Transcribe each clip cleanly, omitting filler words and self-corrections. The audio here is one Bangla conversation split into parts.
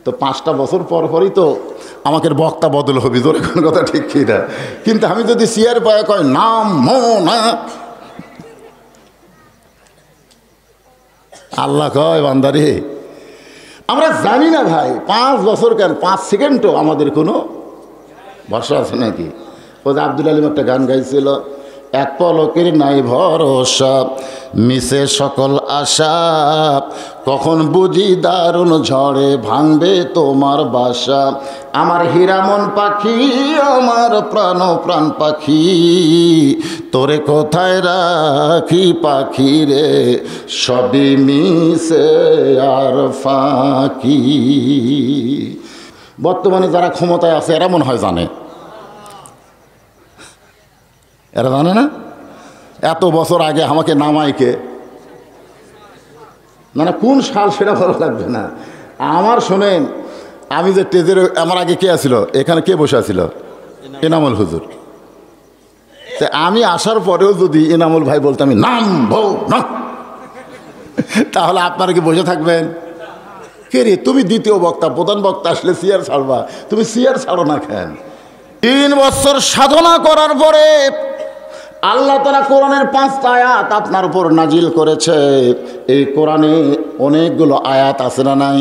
তো 5টা বছর পর পরই তো আমাকে বক্তা বদল হবে, জোরে কোন কথা ঠিক কি না? কিন্তু আমি যদি চেয়ার পায়ে কয় নাম না, আল্লাহ কয় বান্দারে আমরা জানি না ভাই 5 বছর কেন 5 সেকেন্ডও আমাদের কোনো ভরসা আছে নাকি? ও যে আব্দুল আলিম একটা গান গাইছিল, এক পলকের নাই ভরসা মিশে সকল আশা, কখন বুঝি দারুণ ঝড়ে ভাঙবে তোমার বাসা। আমার হীরামন পাখি আমার প্রাণ পাখি, তোরে কোথায় রাখি পাখি রে, সবই মিশে আর ফাঁকি। বর্তমানে যারা ক্ষমতায় আছে এরা মনে হয় জানে, এরা জানে না? এত বছর আগে আমাকে নামাইকে মানে কোন সাল সেটা ভালো লাগবে না আমার। শোনেন, আমি যে টেজের আমার আগে কে আছিল, এখানে কে বসে আছিল? এনামুল হুজুর। আমি আসার পরেও যদি এনামুল ভাই বলতে আমি নাম ভৌ না, তাহলে আপনারা কি বসে থাকবেন? কে রে তুমি দ্বিতীয় বক্তা, প্রধান বক্তা আসলে চেয়ার ছাড়বা, তুমি চেয়ার ছাড়ো না কেন? 3 বছর সাধনা করার পরে আল্লাহ তাআলা কোরআনের 5টা আয়াত আপনার উপর নাজিল করেছে। এই কোরআনে অনেকগুলো আয়াত আছে না নাই?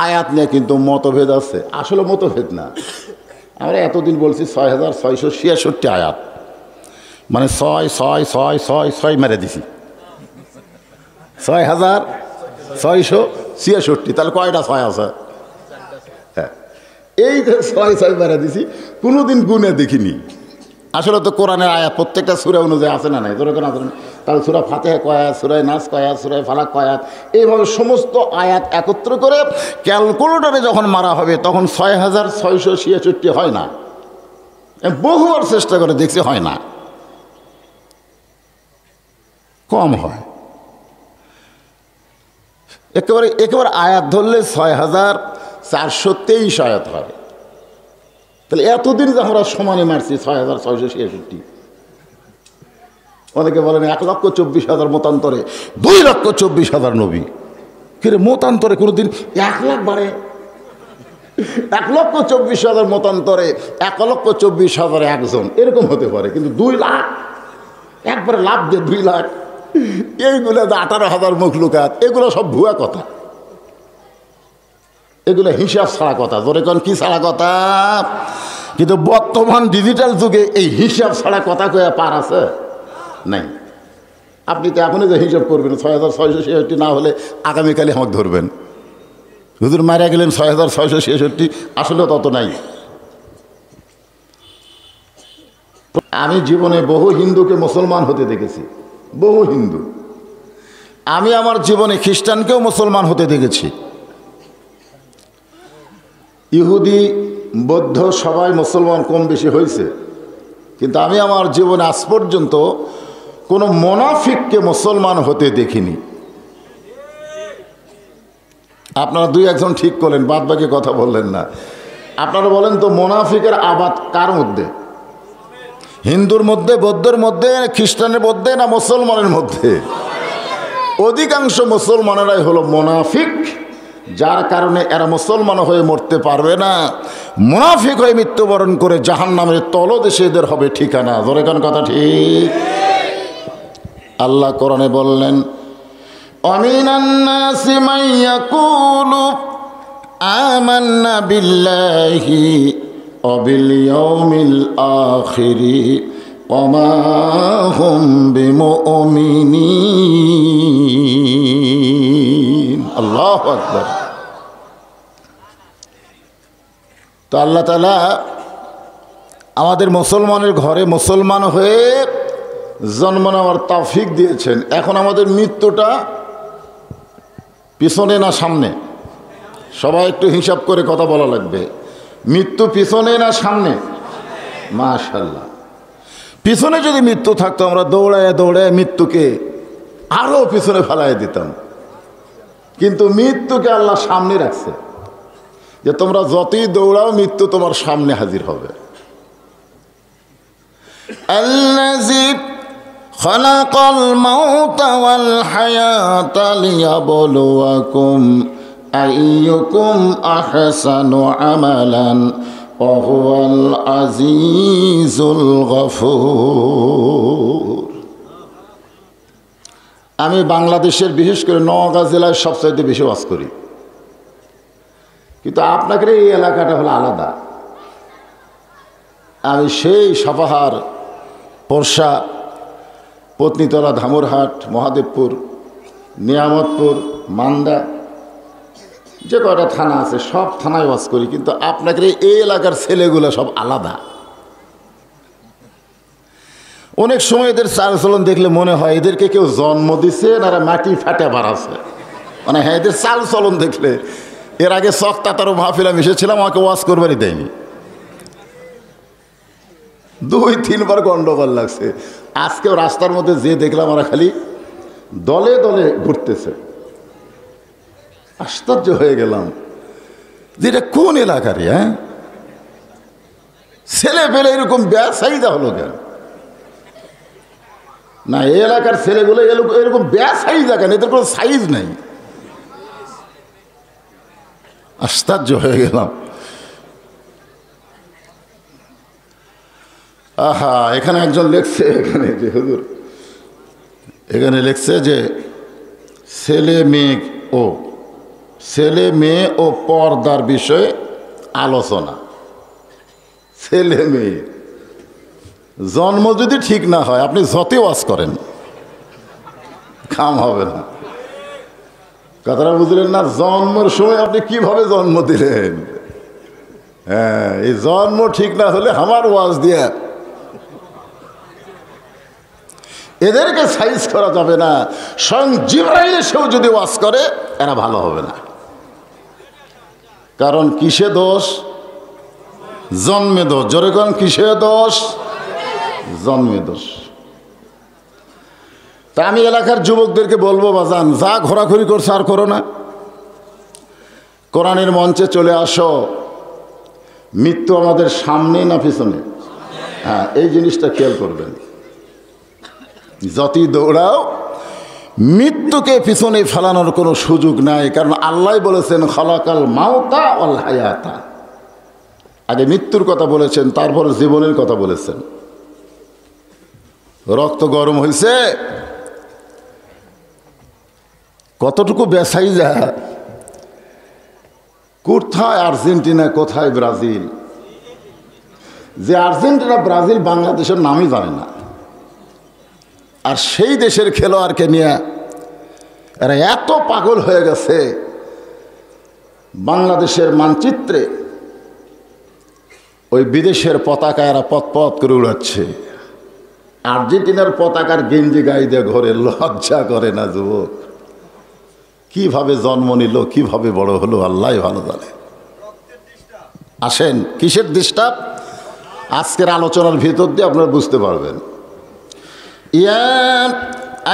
আয়াত নিয়ে কিন্তু মতভেদ আছে, আসলে মতভেদ না। আমরা এতদিন বলছি 6666 আয়াত, মানে 6 মেরে দিছি 6666। তাহলে কয়টা 6 আছে? হ্যাঁ, এই যে 6 মেরে দিছি, কোনোদিন গুনে দেখিনি। আসলে তো কোরআনের আয়াত প্রত্যেকটা সূরা অনুযায়ী আছে না নাই? যেরকম আছে না, তাহলে সূরা ফাতিহা কয় আয়াত, সূরা নাস কয় আয়াত, সূরা ফালাক কয় আয়াত, এইভাবে সমস্ত আয়াত একত্র করে ক্যালকুলেটরে যখন মারা হবে তখন 6666 হয় না। বহুবার চেষ্টা করে দেখছি হয় না, কম হয়। একেবারে আয়াত ধরলে 6423 আয়াত হয়। তাহলে এতদিন যে আমরা সমানে মারছি 6666। অনেকে বলেন 1,24,000 মতান্তরে 2,24,000 নবী। কিরে মতান্তরে কোনোদিন 1 লাখ বাড়ে? 1,24,000 মতান্তরে 1,24,000 একজন এরকম হতে পারে, কিন্তু 2 লাখ একবারে লাভ দিয়ে 2 লাখ, এইগুলো 18,000 মখলুকাত, এগুলো সব ভুয়া কথা, এগুলো হিসাব ছাড়া কথা। ধরে কোন কি ছাড়া কথা? কিন্তু বর্তমান ডিজিটাল যুগে এই হিসাব ছাড়া কথা কয়ে পার আছে নাই। আপনি তো এখনই যে হিসাব করবেন 6666 না হলে আগামীকালে আমাকে ধরবেন, হুজুর মারা গেলেন 6666, আসলে তত নাই। আমি জীবনে বহু হিন্দুকে মুসলমান হতে দেখেছি, বহু হিন্দু। আমি আমার জীবনে খ্রিস্টানকেও মুসলমান হতে দেখেছি। ইহুদি বৌদ্ধ সবাই মুসলমান কম বেশি হয়েছে, কিন্তু আমি আমার জীবনে আজ পর্যন্ত কোনো মুনাফিককে মুসলমান হতে দেখিনি। আপনারা 2-1জন ঠিক করলেন, বাদ বাকি কথা বললেন না। আপনারা বলেন তো মুনাফিকের আবাদ কার মধ্যে? হিন্দুর মধ্যে, বৌদ্ধের মধ্যে, খ্রিস্টানের মধ্যে, না মুসলমানের মধ্যে? অধিকাংশ মুসলমানেরাই হলো মুনাফিক, যার কারণে এরা মুসলমান হয়ে মরতে পারবে না। মুনাফিক হয়ে মৃত্যুবরণ করে জাহান্নামের তলদেশে এদের হবে ঠিকানা। ধরে কোন কথা ঠিক? আল্লাহ কোরআনে বললেন, আমিনান নাসি মান ইয়াকুলু আমান্না বিল্লাহি ওয়া বিল ইয়াউমিল আখিরি ওয়া মা হুম বিমুমিনিন। আল্লাহু আকবার। তো আল্লাহ তাআলা আমাদের মুসলমানের ঘরে মুসলমান হয়ে জন্ম নেওয়ার তৌফিক দিয়েছেন। এখন আমাদের মৃত্যুটা পিছনে না সামনে? সবাই একটু হিসাব করে কথা বলা লাগবে। মৃত্যু পিছনে না সামনে? মাশাআল্লাহ। পিছনে যদি মৃত্যু থাকতো আমরা দৌড়ায় দৌড়ায় মৃত্যুকে আরও পিছনে ফেলাই দিতাম, কিন্তু মৃত্যুকে আল্লাহ সামনে রাখছে, যে তোমরা যতই দৌড়াও মৃত্যু তোমার সামনে হাজির হবে। আল্লাযী খালাকাল মাউতা ওয়াল হায়াতা লিয়াবলুয়াকুম আইয়ুকুম আহসানু আমালান ওয়া হুয়াল আজিজুল গফুর। আমি বাংলাদেশের বিশেষ করে নওগাঁ জেলায় সবচাইতে বেশি ওয়াজ করি, কিন্তু আপনাকে এই এলাকাটা হলো আলাদা। আমি সেই সাপাহার, পোরশা, পত্নীতলা, ধামুরহাট, মহাদেবপুর, নিয়ামতপুর, মান্দা, যে কয়টা থানা আছে সব থানায় ওয়াজ করি, কিন্তু আপনাকে এই এলাকার ছেলেগুলো সব আলাদা। অনেক সময় এদের চালচলন দেখলে মনে হয় এদেরকে কেউ জন্ম দিছে না মাটি ফাটে বাড়াছে। মানে হ্যাঁ, এদের চালচলন দেখলে, এর আগে চকতাতারও মাহফিলা মিশেছিলাম, আমাকে ওয়াজ করবারই দেয়নি, 2-3 বার গন্ডগোল লাগছে। আজকেও রাস্তার মধ্যে যে দেখলাম ওরা খালি দলে দলে ঘুরতেছে, আশ্চর্য হয়ে গেলাম যে এটা কোন এলাকার? হ্যাঁ, ছেলে পেলে এরকম ব্যাসাইদা হলো কেন? না, এই এলাকার ছেলেগুলো এরকম ব্যাসাইদা কেন? এদের কোনো সাইজ নাই। আশ্চর্য হয়ে গেলাম। আহা, এখানে একজন লিখছে, এখানে যে হুজুর এখানে লিখছে যে ছেলে মেয়ে ও পর্দার বিষয়ে আলোচনা। ছেলে মেয়ে জন্ম যদি ঠিক না হয়, আপনি যতই ওয়াজ করেন কাম হবে না। কথাটা বুঝলেন না? জন্মের সময় আপনি কিভাবে জন্ম দিলেন? হ্যাঁ, এই জন্ম ঠিক না হলে আমার ওয়াজ দিয়ে এদেরকে সাইজ করা যাবে না। স্বয়ং জিবরাইল এসেও যদি ওয়াজ করে এরা ভালো হবে না। কারণ কিসে দোষ? জন্মে দোষ। জোরে কোন, কিসে দোষ? জন্মে দোষ। তা আমি এলাকার যুবকদেরকে বলবো, বাজান, যা ঘোরাঘুরি করছে আর করো না, কোরআনের মঞ্চে চলে আসো। মৃত্যু আমাদের সামনে না পিছনে? হ্যাঁ, এই জিনিসটা খেয়াল করবেন। যতই দৌড়াও, মৃত্যুকে পিছনে ফেলানোর কোনো সুযোগ নাই। কারণ আল্লাহ বলেছেন খালাকাল মাউতা ওয়াল হায়াতা। আগে মৃত্যুর কথা বলেছেন, তারপর জীবনের কথা বলেছেন। রক্ত গরম হয়েছে, কতটুকু বেসাই যায়, কোথায় আর্জেন্টিনা, কোথায় ব্রাজিল। যে আর্জেন্টিনা ব্রাজিল বাংলাদেশের নামই জানে না, আর সেই দেশের খেলোয়াড়কে নিয়ে এরা এত পাগল হয়ে গেছে, বাংলাদেশের মানচিত্রে ওই বিদেশের পতাকা এরা পথ করে উড়াচ্ছে। আর্জেন্টিনার পতাকার গেঞ্জি গায়ে দিয়ে ঘরে, লজ্জা করে না যুবক? কিভাবে জন্ম নিল, কিভাবে বড় হলো, আল্লাহ ভালো জানে। আসেন, কিসের ডিস্টার্ব? আজকের আলোচনার ভিতর দিয়ে আপনারা বুঝতে পারবেন। ইয়া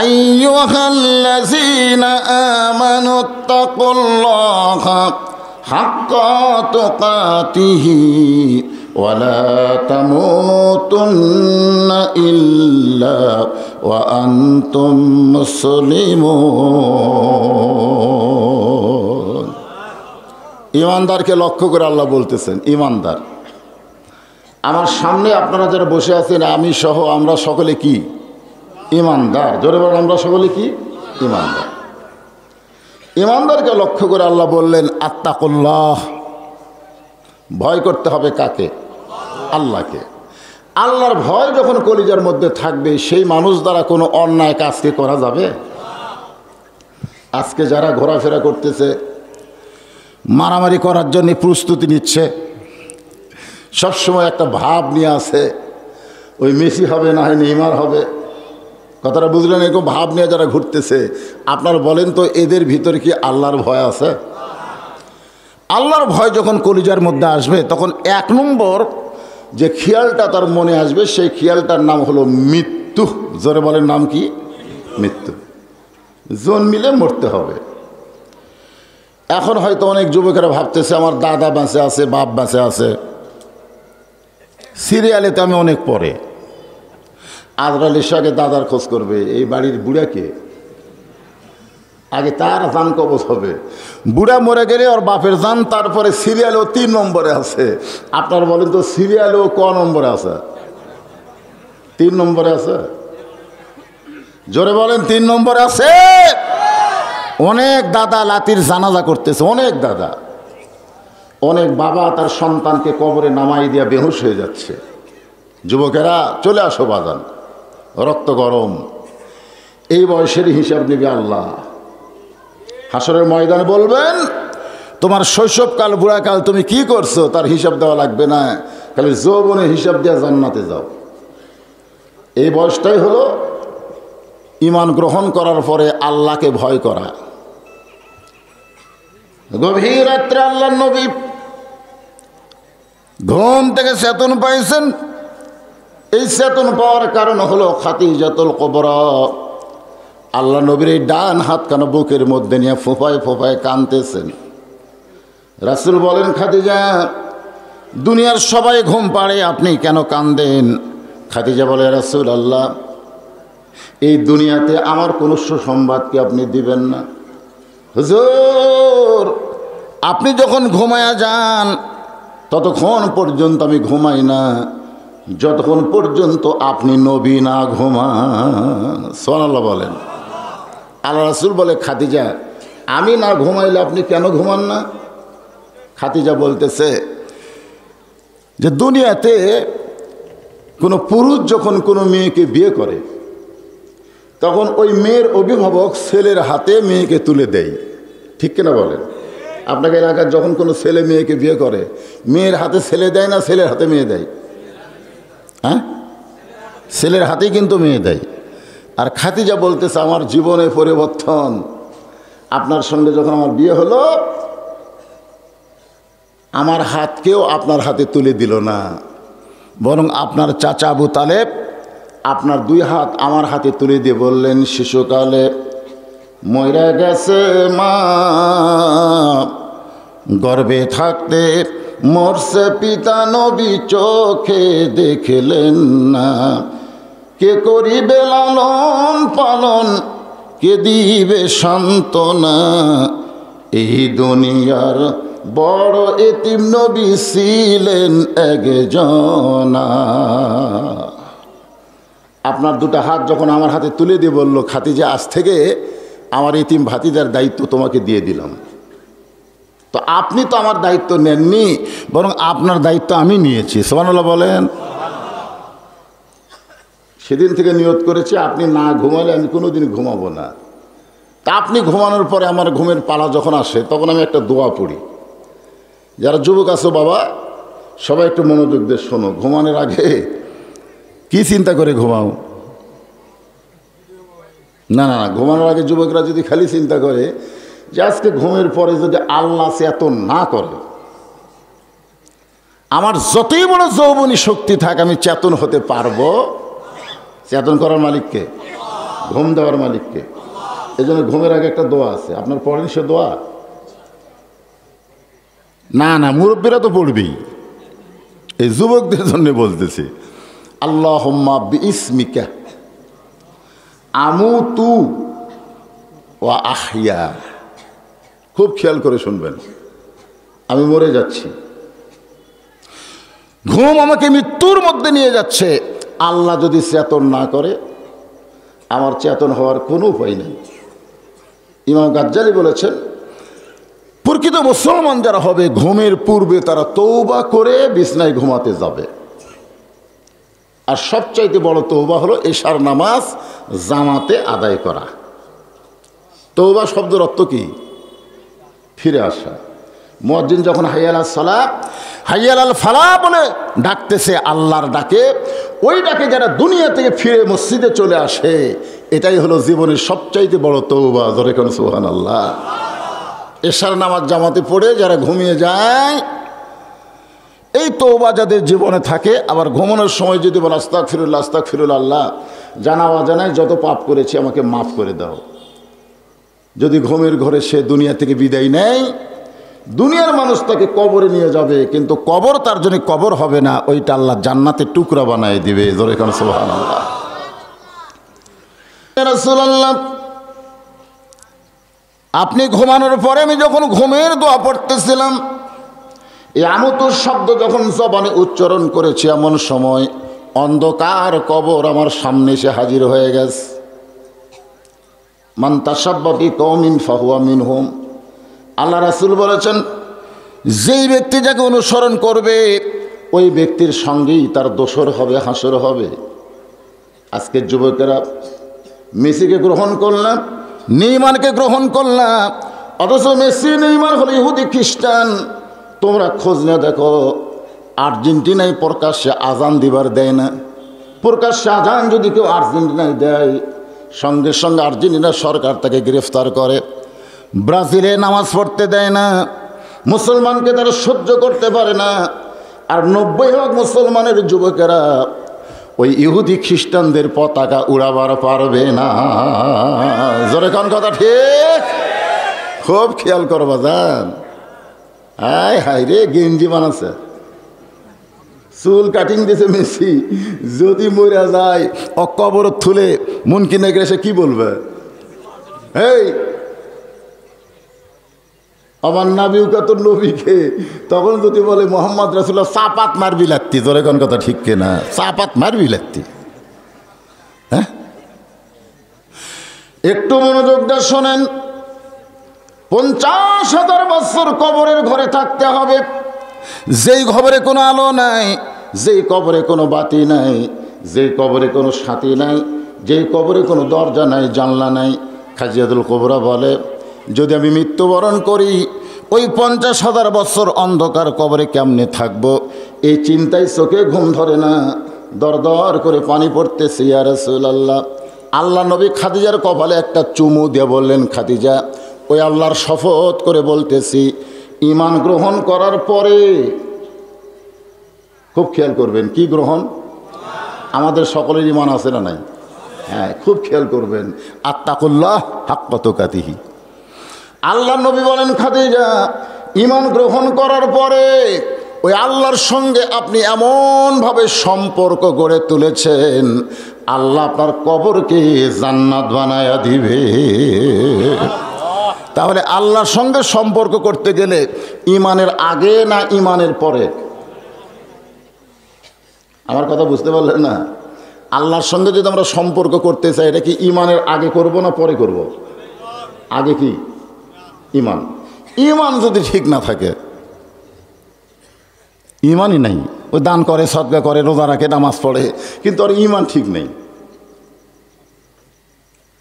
আইয়ুহাল্লাযীনা আমানুত্তাকুল্লাহা হাক্কা তুকাতিহি ওয়া লা তামুতুন্না ইল্লা ওয়া আনতুম মুসলিমুন। ঈমানদারকে লক্ষ্য করে আল্লাহ বলতেছেন, ঈমানদার। আমার সামনে আপনারা যারা বসে আছেন, আমি সহ আমরা সকলে কি? ঈমানদার। জোরে বলেন, আমরা সকলে কি? ঈমানদার। ঈমানদারকে লক্ষ্য করে আল্লাহ বললেন আত্তাকুল্লাহ, ভয় করতে হবে কাকে? আল্লাহকে। আল্লাহর ভয় যখন কলিজার মধ্যে থাকবে, সেই মানুষ দ্বারা কোনো অন্যায় কাজকে করা যাবে? আজকে যারা ঘোরাফেরা করতেছে, মারামারি করার জন্য প্রস্তুতি নিচ্ছে, সবসময় একটা ভাব নিয়ে আসে, ওই মেসি হবে না হয় নেইমার হবে। কথাটা বুঝলেন? এরকম ভাব নিয়ে যারা ঘুরতেছে, আপনারা বলেন তো এদের ভিতরে কি আল্লাহর ভয় আছে? আল্লাহর ভয় যখন কলিজার মধ্যে আসবে, তখন 1 নম্বর যে খেয়ালটা তার মনে আসবে, সেই খেয়ালটার নাম হলো মৃত্যু। জোরে বলেন, নাম কি? মৃত্যু। জন্মিলে মরতে হবে। এখন হয়তো অনেক যুবকেরা ভাবতেছে আমার দাদা বেঁচে আছে, বাপ বেঁচে আছে। সিরিয়ালেতে আমি অনেক পরে আজরাইল এসে আগে দাদার খোঁজ করবে, এই বাড়ির বুড়াকে। আগে তার জান কবজ হবে। বুড়া মরে গেলে ওর বাপের জান, তারপরে সিরিয়ালও 3 নম্বরে আছে। আপনার বলেন তো সিরিয়ালও ক নম্বরে আছে? 3 নম্বরে আছে। জোরে বলেন 3 নম্বরে আছে। অনেক দাদা লাতির জানাজা করতেছে, অনেক দাদা, অনেক বাবা তার সন্তানকে কবরে নামাই দিয়া বেহুশ হয়ে যাচ্ছে। যুবকেরা চলে আসো বাজান, রক্ত গরম। এই বয়সের হিসাব নেবে আল্লাহ। হাসরের ময়দানে বলবেন তোমার শৈশবকাল বুড়াকাল তুমি কি করছো তার হিসাব দেওয়া লাগবে না, খালি যৌবনে হিসাব দেওয়া জান্নাতে যাও। এই বয়সটাই হলো ঈমান গ্রহণ করার পরে আল্লাহকে ভয় করা। গভীর রাত্রে আল্লাহর নবী ঘুম থেকে চেতন পাইছেন। এই চেতন পাওয়ার কারণ হলো খাদিজাতুল কুবরা। আল্লাহ নবীর এই ডান হাতখানা বুকের মধ্যে নিয়ে ফোঁপায় ফোঁপায় কাঁদতেছেন। রাসূল বলেন, খাদিজা, দুনিয়ার সবাই ঘুম পাড়ে, আপনি কেন কাঁদেন? খাদিজা বলে, রাসূল আল্লাহ, এই দুনিয়াতে আমার কোনো সুসংবাদ কি আপনি দিবেন না? হুজুর, আপনি যখন ঘুমায়া যান ততক্ষণ পর্যন্ত আমি ঘুমাই না, যতক্ষণ পর্যন্ত আপনি নবী না ঘুমান। সুবহানাল্লাহ বলেন। আল্লাহ রাসূল বলে, খাদিজা, আমি না ঘুমাইলে আপনি কেন ঘুমান না? খাদিজা বলতেছে যে দুনিয়াতে কোনো পুরুষ যখন কোনো মেয়েকে বিয়ে করে তখন ওই মেয়ের অভিভাবক ছেলের হাতে মেয়েকে তুলে দেয়, ঠিক কিনা বলেন? আপনাকে এলাকার যখন কোনো ছেলে মেয়েকে বিয়ে করে মেয়ের হাতে ছেলে দেয় না ছেলের হাতে মেয়ে দেয়? হ্যাঁ, ছেলের হাতেই কিন্তু মেয়ে দেয়। আর খাদিজা বলতেছে, আমার জীবনে পরিবর্তন, আপনার সঙ্গে যখন আমার বিয়ে হলো আমার হাতকেও আপনার হাতে তুলে দিল না, বরং আপনার চাচা আবু তালেব আপনার 2 হাত আমার হাতে তুলে দিয়ে বললেন, শিশুকালে মইরা গেছে মা, গর্ভে থাকতে মরছে পিতা, নবী চোখে দেখলেন না, কে করিবে লালন পালন, কে দিবে সান্ত্বনা, এই দুনিয়ার বড় এতিম নবী ছিলেন একজনা। আপনার 2টা হাত যখন আমার হাতে তুলে দিয়ে বলল, খাদিজা, আজ থেকে আমার এতিম ভাতিজার দায়িত্ব তোমাকে দিয়ে দিলাম। তো আপনি তো আমার দায়িত্ব নেননি, বরং আপনার দায়িত্ব আমি নিয়েছি। সুবহানাল্লাহ বলেন। সেদিন থেকে নিয়ত করেছি আপনি না ঘুমালে আমি কোনোদিন ঘুমাবো না। তা আপনি ঘুমানোর পরে আমার ঘুমের পালা যখন আসে তখন আমি একটা দোয়া পড়ি। যারা যুবক আছো বাবা, সবাই একটু মনোযোগ দিয়ে শোনো। ঘুমানোর আগে কি চিন্তা করে ঘুমাও? না না, ঘুমানোর আগে যুবকরা যদি খালি চিন্তা করে যে আজকে ঘুমের পরে যদি আল্লাহ চেতন না করে, আমার যতই বড় যৌবনী শক্তি থাক আমি চেতন হতে পারবো? চেতন করার মালিককে, ঘুম দেওয়ার মালিককে। এই জন্য ঘুমের আগে একটা দোয়া আছে, আপনার পড়েন সে দোয়া? না না, মুরব্বীরা তো পড়বেই, এই যুবকদের জন্য বলতেছি। আল্লাহুম্মা বিইসমিকা আমুতু ওয়া আহইয়া। খুব খেয়াল করে শুনবেন, আমি মরে যাচ্ছি, ঘুম আমাকে মৃত্যুর মধ্যে নিয়ে যাচ্ছে, আল্লাহ যদি চেতন না করে আমার চেতন হওয়ার কোনো উপায় নেই। ইমাম গাজ্জালি বলেছেন, প্রকৃত মুসলমান যারা হবে ঘুমের পূর্বে তারা তওবা করে বিছনায় ঘুমাতে যাবে। আর সবচাইতে বড় তওবা হলো এশার নামাজ জামাতে আদায় করা। তওবা শব্দের অর্থ কি? ফিরে আসা। মুয়াজ্জিন যখন হাইয়া আলাস সালাহ হাইয়া আলাল ফালাহ বলে ডাকতেছে আল্লাহর ডাকে, ওই ডাকে যারা দুনিয়া থেকে ফিরে মসজিদে চলে আসে, এটাই হলো জীবনের সবচাইতে বড় তওবা। ধরে কোন সুবহানাল্লাহ। এশার নামাজ জামাতে পড়ে যারা ঘুমিয়ে যায়, এই তওবা যাদের জীবনে থাকে, আবার ঘুমানোর সময় যদি বলে আস্তাগফিরুল্লাহ আস্তাগফিরুল্লাহ, আল্লাহ জানা অজানায় যত পাপ করেছি আমাকে মাফ করে দাও। যদি ঘুমের ঘরে সে দুনিয়া থেকে বিদায় নেয়, দুনিয়ার মানুষ তাকে কবরে নিয়ে যাবে, কিন্তু কবর তার জন্য কবর হবে না, ওইটা আল্লাহ জান্নাতের টুকরা বানায় দিবে। জোরে কোন সুবহানাল্লাহ। রাসূলুল্লাহ আপনি ঘুমানোর পরে আমি যখন ঘুমের দোয়া পড়তেছিলাম, এই আমতুর শব্দ যখন জবানে উচ্চারণ করেছি, এমন সময় অন্ধকার কবর আমার সামনে এসে হাজির হয়ে গেছে। মান তাসাব্বা বিকওমিন ফাহুয়া মিনহুম। আল্লাহ রাসূল বলেছেন, যেই ব্যক্তি যাকে অনুসরণ করবে ওই ব্যক্তির সঙ্গেই তার দোসর হবে, হাসর হবে। আজকের যুবকেরা মেসিকে গ্রহণ করলাম, নেইমারকে গ্রহণ করলাম, অথচ মেসি নেইমার হলো ইহুদি খ্রিস্টান। তোমরা খোঁজ না দেখো, আর্জেন্টিনায় প্রকাশ্যে আজান দিবার দেয় না। প্রকাশ্যে আজান যদি কেউ আর্জেন্টিনায় দেয়, সঙ্গে সঙ্গে আর্জেন্টিনা সরকার তাকে গ্রেফতার করে। ব্রাজিলে নামাজ পড়তে দেয় না, মুসলমানকে তারা সহ্য করতে পারে না। আর 90% মুসলমানের যুবকেরা ওই ইহুদি খ্রিস্টানদের পতাকা উড়াবার পারবে না। জোরে কোন কথা ঠিক? খুব খেয়াল করবা যান। হায় হায় রে, গেঞ্জি বানাচ্ছে, চুল কাটিং দিছে মেসি, যদি মরে যায় কবর থুলে মন কিনে গেলে সে কি বলবে? এই আমার নাবিউকা তোর নবীকে, তখন যদি বলে মোহাম্মদ রাসূলুল্লাহ চাপাত মারবি লাগতি। তোর এখন কথা ঠিক কিনা? চাপাত মারবি লাগতি। হ্যাঁ, একটু মনোযোগ দিয়ে শোনেন। 50,000 বছর কবরের ঘরে থাকতে হবে, যেই কবরে কোনো আলো নাই, যেই কবরে কোনো বাতি নাই, যেই কবরে কোনো সাথী নাই, যেই কবরে কোনো দরজা নাই, জানলা নাই। খাজিয়াতুল কুবরা বলে, যদি আমি মৃত্যুবরণ করি ওই 50,000 বছর অন্ধকার কবরে কেমনে থাকবো, এই চিন্তায় চোখে ঘুম ধরে না। দর দর করে পানি পড়তেছে। ইয়া রাসূলুল্লাহ, আল্লাহ নবী খাদিজার কপালে একটা চুমু দিয়ে বললেন, খাদিজা, ওই আল্লাহর শপথ করে বলতেছি, ঈমান গ্রহণ করার পরে, খুব খেয়াল করবেন, কি গ্রহণ? আমাদের সকলের ঈমান আছে না নাই? হ্যাঁ, খুব খেয়াল করবেন। আত্তাকুল্লাহ হাক্কা তুকাতিহি। আল্লাহ নবী বলেন, খাদিজা, ঈমান গ্রহণ করার পরে ওই আল্লাহর সঙ্গে আপনি এমনভাবে সম্পর্ক গড়ে তুলেছেন, আল্লাহ আপনার কবরকে জান্নাত বানায়া দিবে। তাহলে আল্লাহর সঙ্গে সম্পর্ক করতে গেলে ঈমানের আগে না ঈমানের পরে? আমার কথা বুঝতে পারলেন না? আল্লাহর সঙ্গে যদি আমরা সম্পর্ক করতে চাই, এটা কি ঈমানের আগে করব না পরে করব? আগে কি? ঈমান। ঈমান যদি ঠিক না থাকে, ঈমানই নাই। ও দান করে, সদকা করে, রোজা রাখে, নামাজ পড়ে, কিন্তু আর ঈমান ঠিক নেই।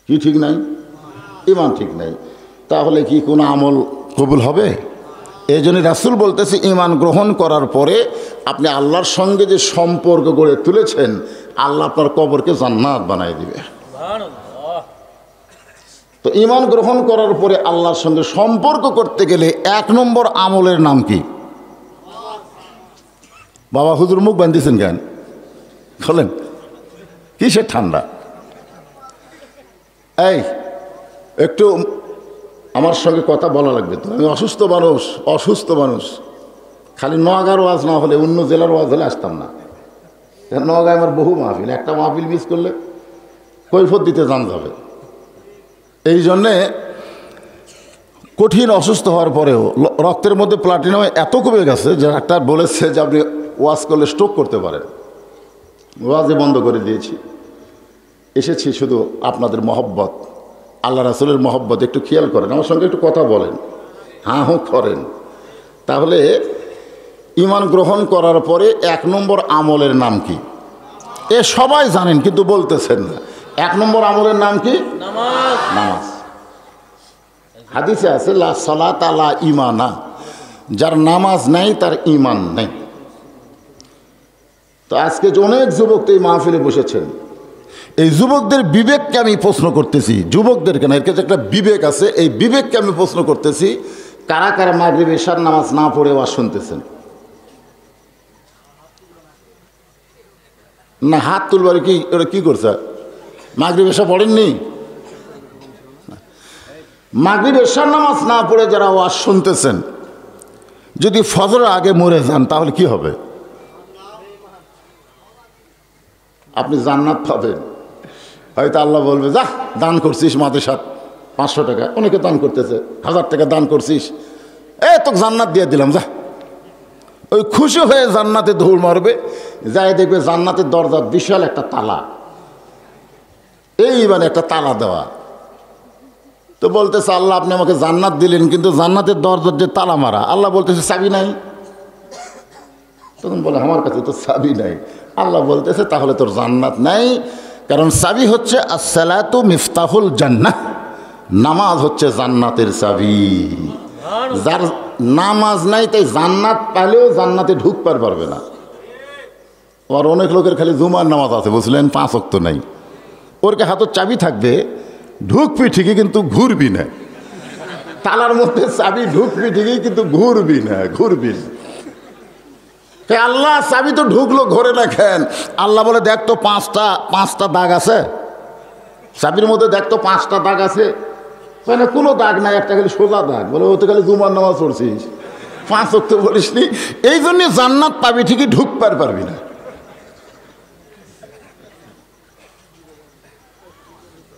কি ঠিক নাই? ঈমান ঠিক নাই। তাহলে কি কোনো আমল কবুল হবে? এই জন্য রাসূল বলতেছে, ঈমান গ্রহণ করার পরে আপনি আল্লাহর সঙ্গে যে সম্পর্ক গড়ে তুলেছেন, আল্লাহ আপনার কবরকে জান্নাত বানাই দিবে। তো ঈমান গ্রহণ করার পরে আল্লাহর সঙ্গে সম্পর্ক করতে গেলে 1 নম্বর আমলের নাম কি? বাবা হুজুর মুখ বাঁধিয়েছেন কেন? বলেন, কিসের ঠান্ডা? এই একটু আমার সঙ্গে কথা বলা লাগবে তো। আমি অসুস্থ মানুষ। খালি নওগাঁর ওয়াজ না হলে, অন্য জেলার ওয়াজ হলে আসতাম না। নওগাঁয় আমার বহু মাহফিল, একটা মাহফিল মিস করলে কৈফত দিতে জান যাবে। এই জন্যে কঠিন অসুস্থ হওয়ার পরেও রক্তের মধ্যে প্লাটিনাম এত কমে গেছে যে ডাক্তার বলেছে যে আপনি ওয়াজ করলে স্ট্রোক করতে পারেন। ওয়াজে বন্ধ করে দিয়েছি। এসেছি শুধু আপনাদের মহব্বত, আল্লাহ রাসূলের মহব্বত একটু খেয়াল করেন, আমার সঙ্গে একটু কথা বলেন, হাঁ হুঁ করেন। তাহলে ঈমান গ্রহণ করার পরে 1 নম্বর আমলের নাম কি? এ সবাই জানেন কিন্তু বলতেছেন না। 1 নম্বর আমলের নাম কি? নামাজ। নামাজ। হাদিসে আছে, লা সালাতা লা ঈমানা, যার নামাজ নাই তার ঈমান নেই। তো আজকে যে অনেক যুবক তো এই মাহফিলে বসেছেন, এই যুবকদের বিবেককে আমি প্রশ্ন করতেছি। যুবকদেরকে না, এর কাছে একটা বিবেক আছে, এই বিবেককে আমি প্রশ্ন করতেছি, কারা কারা মাগরিব এশার নামাজ না পড়ে ওয়াজ শুনতেছেন? না, হাত তুলবার কি? ওরা কি করছে? মাগরিব এশা পড়েননি? মাগরিব এশার নামাজ না পড়ে যারা ওয়াজ শুনতেছেন, যদি ফজরের আগে মরে যান তাহলে কি হবে? আপনি জান্নাত পাবেন। হয়তো আল্লাহ বলবে, যা দান করছিস মাদ্রাসাত, 500 টাকা, অনেকে দান করতেছে, 1000 টাকা দান করছিস, তোকে জান্নাত দিয়ে দিলাম যা। ওই খুশি হয়ে জান্নাতে দৌড় মারবে, যাই দেখবে জান্নাতের দরজা বিশাল একটা তালা, এই মানে একটা তালা দেওয়া। তো বলতেছে আল্লাহ আপনি আমাকে জান্নাত দিলেন, কিন্তু জান্নাতের দরজার যে তালা মারা, আল্লাহ বলতেছে চাবি নাই। তখন বলে আমার কাছে তো চাবি নাই। আল্লাহ বলতেছে তাহলে তোর জান্নাত নাই, কারণ চাবি হচ্ছে আসসালাতু মিফতাহুল জান্নাহ, নামাজ হচ্ছে জান্নাতের চাবি। যার নামাজ নাই তাই জান্নাত পালেও জান্নাতে ঢুকতে পারবে না। আর অনেক লোকের খালি জুমার নামাজ আছে বুঝলেন, 5 ওয়াক্ত নাই, ওর কে হাতের চাবি থাকবে, ঢুকবি ঠিকই কিন্তু ঘুরবি না, তালার মধ্যে চাবি ঢুকবি ঠিকই কিন্তু ঘুরবি না। আল্লাহ চাবি তো ঢুকলো ঘরে রাখেন, আল্লাহ বলে দেখ তো 5টা দাগ আছে চাবির মধ্যে, দেখ তো 5টা দাগ আছে, মানে কোনো দাগ নাই, একটা খালি সোজা দাগ। বলে ও তো খালি জুমার নামাজ পড়ছিস, 5 ওয়াক্ত বলিস নি, এই জন্য জান্নাত পাবি ঠিকই ঢুকতে পারবি না।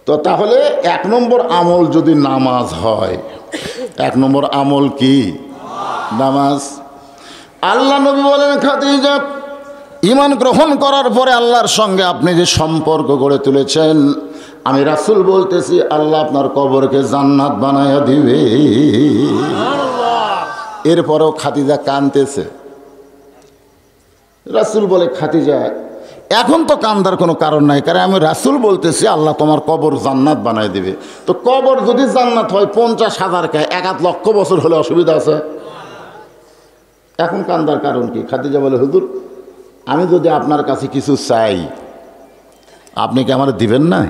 তো তাহলে 1 নম্বর আমল যদি নামাজ হয়, 1 নম্বর আমল কি? নামাজ। আল্লাহ নবী বলেন খাদিজা, ঈমান গ্রহণ করার পরে আল্লাহর সঙ্গে আপনি যে সম্পর্ক গড়ে তুলেছেন, আমি রাসূল বলতেছি আল্লাহ আপনার কবরকে জান্নাত বানায়া দিবে। এরপরেও খাদিজা কাঁদতেছে। রাসূল বলে খাদিজা এখন তো কান্দার কোনো কারণ নাই, কারণ আমি রাসূল বলতেছি আল্লাহ তোমার কবর জান্নাত বানায় দিবে। তো কবর যদি জান্নাত হয় 50,000 কে 1,00,000 বছর হলে অসুবিধা আছে? এখন কান্দার কারণ কি? খাদিজা বলে হুজুর আমি যদি আপনার কাছে কিছু চাই আপনি কি আমার দিবেন না?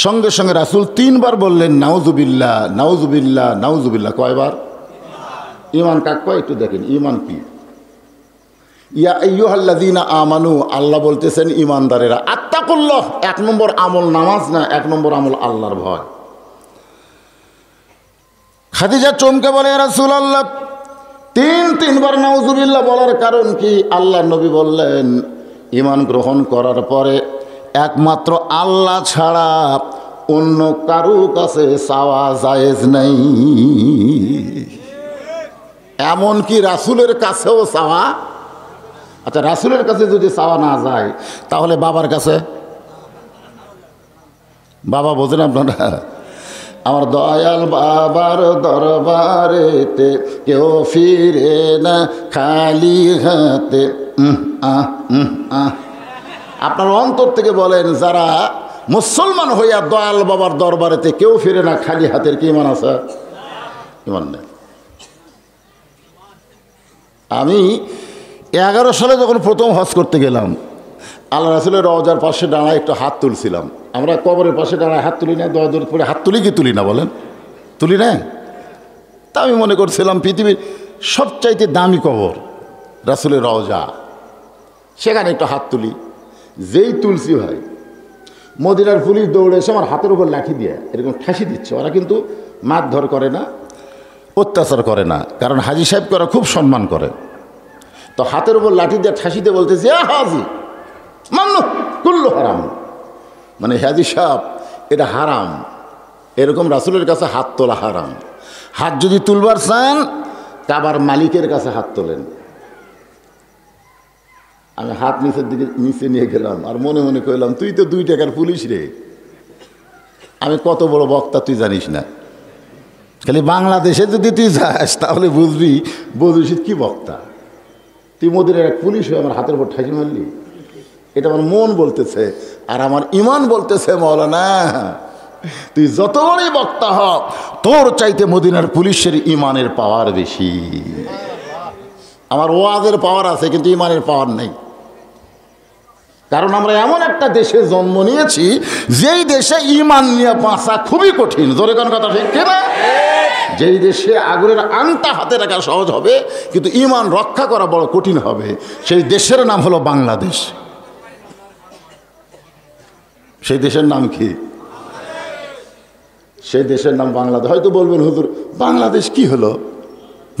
সঙ্গে সঙ্গে রাসূল 3 বার বললেন নাউজুবিল্লাহ নাউজুবিল্লাহ নাউজুবিল্লাহ। কয়বার? ঈমান কাক কয় একটু দেখেন, ঈমান কি? ইয়া আইয়ুহাল্লাযীনা আমানু, আল্লাহ বলতেছেন ঈমানদারেরা, আত্তাকুল্লাহ। 1 নম্বর আমল নামাজ না, 1 নম্বর আমল আল্লাহর ভয়। খাদিজা চমকে বলে ইয়া রাসূলুল্লাহ 3 বার নাউজুবিল্লাহ বলার কারণ কি? আল্লাহ নবী বললেন ঈমান গ্রহণ করার পরে একমাত্র আল্লাহ ছাড়া অন্য কারো কাছে চাওয়া জায়েজ নাই, এমনকি রাসূলের কাছেও চাওয়া। আচ্ছা রাসূলের কাছে যদি চাওয়া না যায় তাহলে বাবার কাছে? বাবা বোঝেন আপনারা? আমার দয়াল বাবার দরবারেতে কেউ ফিরে না খালি হাতে। আপনার অন্তর থেকে বলেন যারা মুসলমান হইয়া দয়াল বাবার দরবারেতে কেউ ফিরে না খালি হাতের, কি ঈমান আছে? ঈমান নেই। আমি 11 সালে যখন প্রথম হজ করতে গেলাম, আল্লাহ রাসূলের রওজার পাশে দাঁড়ায় একটু হাত তুলছিলাম। আমরা কবরের পাশে দাঁড়ায় হাত তুলি না? দোয়া দূর করে হাত তুলি কি তুলি না বলেন? তুলি না? তা আমি মনে করছিলাম পৃথিবীর সবচাইতে দামি কবর রাসূলের রওজা, সেখানে একটু হাত তুলি। যেই তুলসি ভাই, মদিনার পুলিশ দৌড়ে এসে আমার হাতের উপর লাঠি দিয়ে এরকম ঠাসি দিচ্ছে। ওরা কিন্তু মারধর করে না, অত্যাচার করে না, কারণ হাজী সাহেবকে ওরা খুব সম্মান করে। তো হাতের উপর লাঠি দিয়ে ঠাসিতে বলতেছে হাজি মান্নু কুল্লু হারাম, মানে হাজী সাহেব এটা হারাম। এরকম রাসূলের কাছে হাত তোলা হারাম। হাত যদি তুলবার চান কাবার মালিকের কাছে হাত তোলেন। আমি হাত নিচের দিকে নিচে নিয়ে গেলাম আর মনে মনে কইলাম তুই তো 2 টাকার পুলিশ রে, আমি কত বড় বক্তা তুই জানিস না। খালি বাংলাদেশে যদি তুই যাস তাহলে বুঝবি বদরশিদ কি বক্তা। তুই মদিনার এক পুলিশ হয়ে আমার হাতের উপর ঠাসি মারলি। এটা আমার মন বলতেছে আর আমার ঈমান বলতেছে মাওলানা তুই যত বড়ই বক্তা হ তোর চাইতে মদিনার পুলিশের ঈমানের পাওয়ার বেশি। আমার ওয়াজের পাওয়ার আছে কিন্তু ঈমানের পাওয়ার নেই, কারণ আমরা এমন একটা দেশে জন্ম নিয়েছি যেই দেশে ঈমান নিয়ে বাঁচা খুবই কঠিন। জোরে কোন কথা ঠিক কিনা? যেই দেশে আগুনের আংটা হাতে রাখা সহজ হবে কিন্তু ঈমান রক্ষা করা বড় কঠিন হবে, সেই দেশের নাম হলো বাংলাদেশ। সেই দেশের নাম কি? সেই দেশের নাম বাংলাদেশ। হয়তো বলবেন হুজুর বাংলাদেশ কি হলো,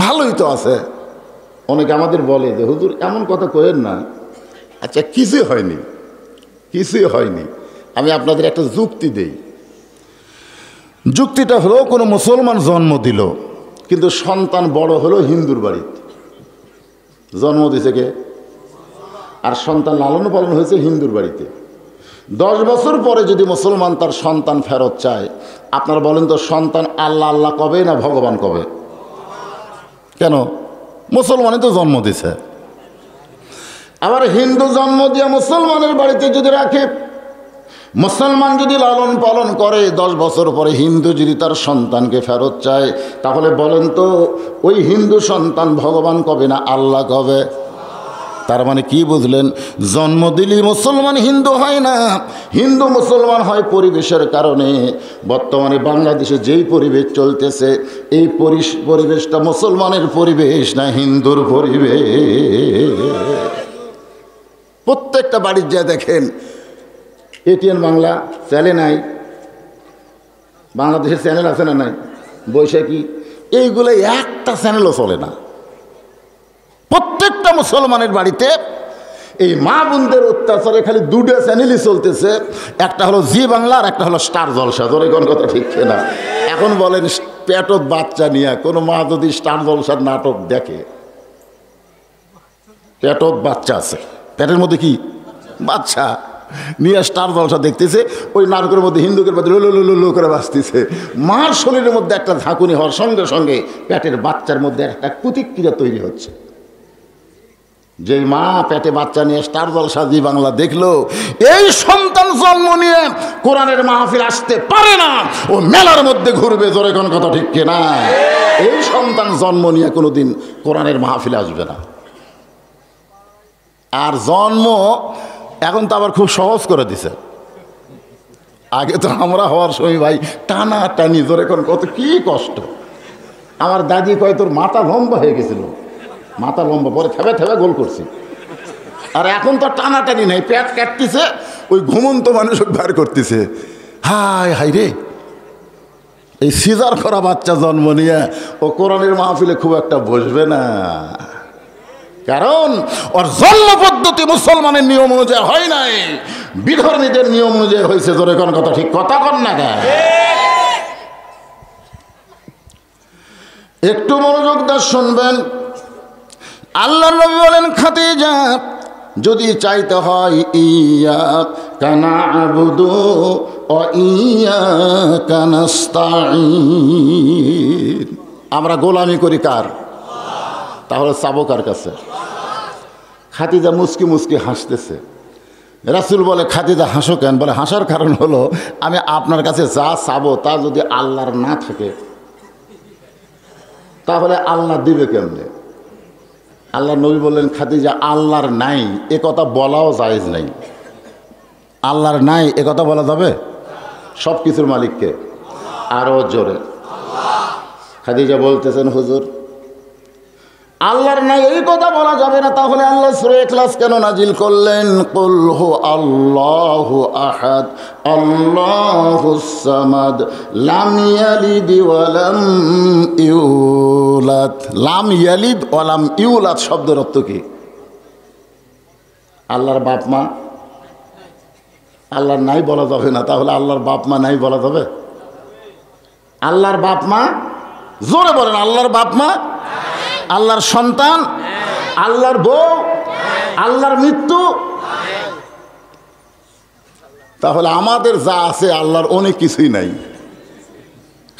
ভালোই তো আছে। অনেকে আমাদের বলে যে হুজুর এমন কথা কইেন না। আচ্ছা কিছুই হয়নি, কিছুই হয়নি। আমি আপনাদের একটা যুক্তি দেই। যুক্তিটা হলো কোনো মুসলমান জন্ম দিল, কিন্তু সন্তান বড় হলো হিন্দুর বাড়িতে। জন্ম দিছে কে? আর সন্তান লালন পালন হয়েছে হিন্দুর বাড়িতে। 10 বছর পরে যদি মুসলমান তার সন্তান ফেরত চায়, আপনারা বলেন তো সন্তান আল্লাহ আল্লাহ কবে না ভগবান কবে? কেন? মুসলমানই তো জন্ম দিছে। আবার হিন্দু জন্ম দিয়ে মুসলমানের বাড়িতে যদি রাখে, মুসলমান যদি লালন পালন করে, 10 বছর পরে হিন্দু যদি তার সন্তানকে ফেরত চায়, তাহলে বলেন তো ওই হিন্দু সন্তান ভগবান কবে না আল্লাহ কবে? তার মানে কি বুঝলেন? জন্ম দিলেই মুসলমান হিন্দু হয় না, হিন্দু মুসলমান হয় পরিবেশের কারণে। বর্তমানে বাংলাদেশে যেই পরিবেশ চলতেছে, এই পরিবেশটা মুসলমানের পরিবেশ না হিন্দুর পরিবেশ। প্রত্যেকটা বাড়ির যা দেখেন এটিএন বাংলা চ্যানেল নাই, বাংলাদেশের চ্যানেল আছে না নাই, বৈশাখী, এইগুলো একটা চ্যানেলও চলে না। প্রত্যেকটা মুসলমানের বাড়িতে এই মা বোনদের অত্যাচারে খালি 2টা চ্যানেলই চলতেছে, একটা হলো জি বাংলা আর একটা হলো স্টার জলসা। ধরে কোন কথা ঠিক না? এখন বলেন পেটত বাচ্চা নিয়ে কোনো মা যদি স্টার জলসার নাটক দেখে, পেটত বাচ্চা আছে, পেটের মধ্যে কি বাচ্চা নিয়ে স্টার জলসা দেখতেছে, ওই নাটকের মধ্যে হিন্দুকের মধ্যে লো করে বাঁচতেছে। মার শরীরের মধ্যে একটা ঝাঁকুনি হওয়ার সঙ্গে সঙ্গে পেটের বাচ্চার মধ্যে একটা প্রতিক্রিয়া তৈরি হচ্ছে। যেই মা পেটে বাচ্চা নিয়ে স্টার জলসা জি বাংলা দেখলো, এই সন্তান জন্ম নিয়ে কোরআনের মাহফিল আসতে পারে না, ও মেলার মধ্যে ঘুরবে। জোরে কোন কথা ঠিক কিনা? এই সন্তান জন্ম নিয়ে কোনোদিন কোরআনের মাহফিলে আসবে না। আর জন্ম এখন তো আবার খুব সহজ করে দিছে। আগে তো আমরা হওয়ার সময় ভাই টানা টানি, জোরে কোন কত কি কষ্ট। আমার দাদি কয় তোর মাথা লম্বা হয়ে গেছিল, মাথা লম্বা, পরে থেবে থেবে গোল করছি। আর এখন তো টানাটানি নাই, পেট কাটতেছে, ওই ঘুমন্ত মানুষ বার করতেছে। হায় হাই রে, এই সিজার করা বাচ্চা জন্ম নিয়ে ও কোরআনের মাহফিলে খুব একটা বসবে না, কারণ ওর জন্ম পদ্ধতি মুসলমানের নিয়ম অনুযায়ী হয় নাই, বিধর্মীদের নিয়ম অনুযায়ী হয়েছে। জোরে কোন কথা ঠিক কথা কন না কেন? একটু মনোযোগ দিয়ে শুনবেন। আল্লাহর নবী বলেন, খাদিজা যদি চাইতে হয় ইয়াকা না'বুদু ওয়া ইয়াকা নাস্তাঈন, আমরা গোলামি করি কার? তাহলে চাবো কার কাছে? খাদিজা মুস্কি মুস্কি হাসতেছে। রাসূল বলে, খাদিজা হাসো কেন? বলে, হাসার কারণ হলো আমি আপনার কাছে যা চাবো তা যদি আল্লাহর না থাকে তাহলে আল্লাহ দিবে কেমনে? আল্লাহ নবী বললেন, খাদিজা আল্লাহর নাই এ কথা বলাও জায়েজ নাই। আল্লাহর নাই এ কথা বলা যাবে? সব কিছুর মালিককে। আরও জোরে। খাদিজা বলতেছেন, হুজুর আল্লাহর নাই এই কথা বলা যাবে না, তাহলে আল্লাহ সূরা ইখলাস কেন নাজিল করলেন? কুল হু আল্লাহু আহাদ আল্লাহুস সামাদ লাম ইয়ালিদ ওয়া লাম ইউলাদ। লাম ইয়ালিদ ওয়া লাম ইউলাদ শব্দের অর্থ কি? আল্লাহর বাপ মা, আল্লাহর নাই বলা যাবে না, তাহলে আল্লাহর বাপ মা নাই বলা যাবে? আল্লাহর বাপ মা, জোরে বলেন, আল্লাহর বাপ মা, আল্লাহর সন্তান, আল্লাহর বউ, আল্লাহর মৃত্যু। তাহলে আমাদের যা আছে আল্লাহর অনেক কিছুই নাই।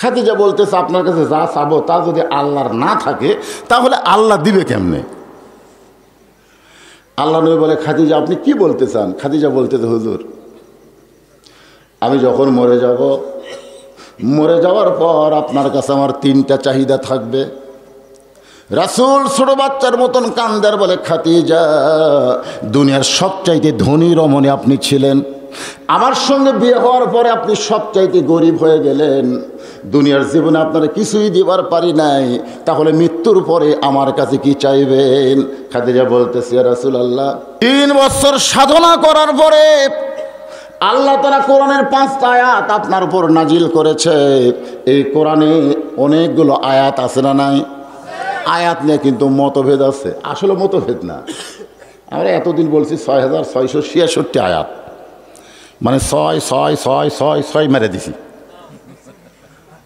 খাদিজা বলতেছে, আপনার কাছে যা চাবো তা যদি আল্লাহর না থাকে তাহলে আল্লাহ দিবে কেমনে? আল্লাহ নবী বলে, খাদিজা আপনি কি বলতে চান? খাদিজা বলতেছে, হুজুর আমি যখন মরে যাব, মরে যাওয়ার পর আপনার কাছে আমার 3টা চাহিদা থাকবে। রাসূল ছোট বাচ্চার মতন কান্দার বলে, খাদিজা দুনিয়ার সবচাইতে ধনী রমণী আপনি ছিলেন, আমার সঙ্গে বিয়ে হওয়ার পরে আপনি সবচাইতে গরিব হয়ে গেলেন, দুনিয়ার জীবনে আপনারা কিছুই দিবার পারি নাই, তাহলে মৃত্যুর পরে আমার কাছে কি চাইবেন? খাদিজা বলতেছে, ইয়া রাসূলুল্লাহ 3 বছর সাধনা করার পরে আল্লাহ তাআলা কোরআনের 5টা আয়াত আপনার উপর নাজিল করেছে। এই কোরআনে অনেকগুলো আয়াত আছে না নাই? আয়াত নিয়ে কিন্তু মতভেদ আছে। আসলে মতভেদ না, আমরা এতদিন বলছি 6666 আয়াত, মানে 6 6 6 6 6 মেরে দিছি।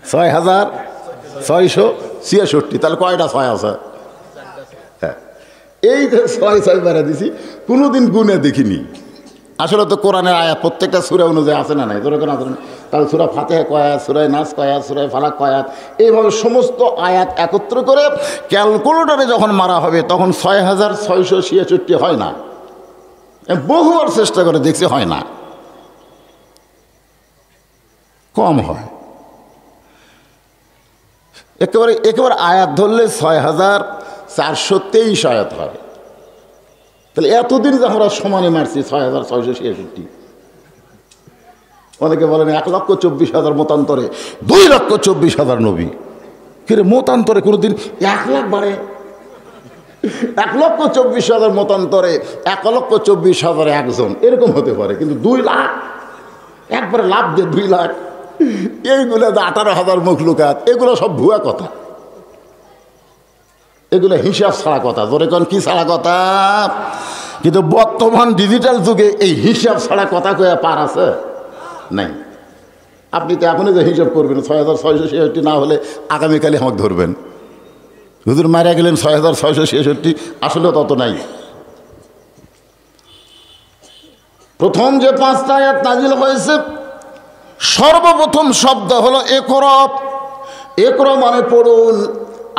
6,666। তাহলে কয়টা 6 আছে? হ্যাঁ, এই যে 6 বেড়া দিছি, কোনোদিন গুনে দেখিনি। আসলে তো কোরআনের আয়াত প্রত্যেকটা সূরা অনুযায়ী আছে না নাই? যেরকম আছে না, তাহলে সূরা ফাতিহা কয় আয়াত, সূরা নাস কয় আয়াত, সূরা ফালাক কয় আয়াত, এইভাবে সমস্ত আয়াত একত্র করে ক্যালকুলেটরে যখন মারা হবে তখন 6,666 হয় না। বহুবার চেষ্টা করে দেখছি, হয় না, কম হয়। একেবারে আয়াত ধরলে 6,423 আয়াত হয়। তাহলে এতদিন যে আমরা সমানে মারছি 6,666। অনেকে বলেন 1,24,000 মতান্তরে 2,24,000 নবী। কিরে মতান্তরে কোনোদিন 1 লাখ বাড়ে? 1,24,000 মতান্তরে 1,24,000 একজন, এরকম হতে পারে, কিন্তু 2 লাখ একবারে লাভ দিয়ে 2 লাখ, এইগুলো 18,000 মখলুকাত, এগুলো সব ভুয়া কথা, এগুলো হিসাব ছাড়া কথা। ধরে কোন কি ছাড়া কথা? কিন্তু বর্তমান ডিজিটাল যুগে এই হিসাব ছাড়া কথা কয়ে পার আছে নাই। আপনি তো এখনই যে হিসাব করবেন 6,666 না হলে আগামীকালে আমাকে ধরবেন, হুজুর মারা গেলেন 6,666, আসলে তত নাই। প্রথম যে 5টা আয়াত নাজিল হয়েছে, সর্বপ্রথম শব্দ হলো ইকরা। ইকরা মানে পড়ুন।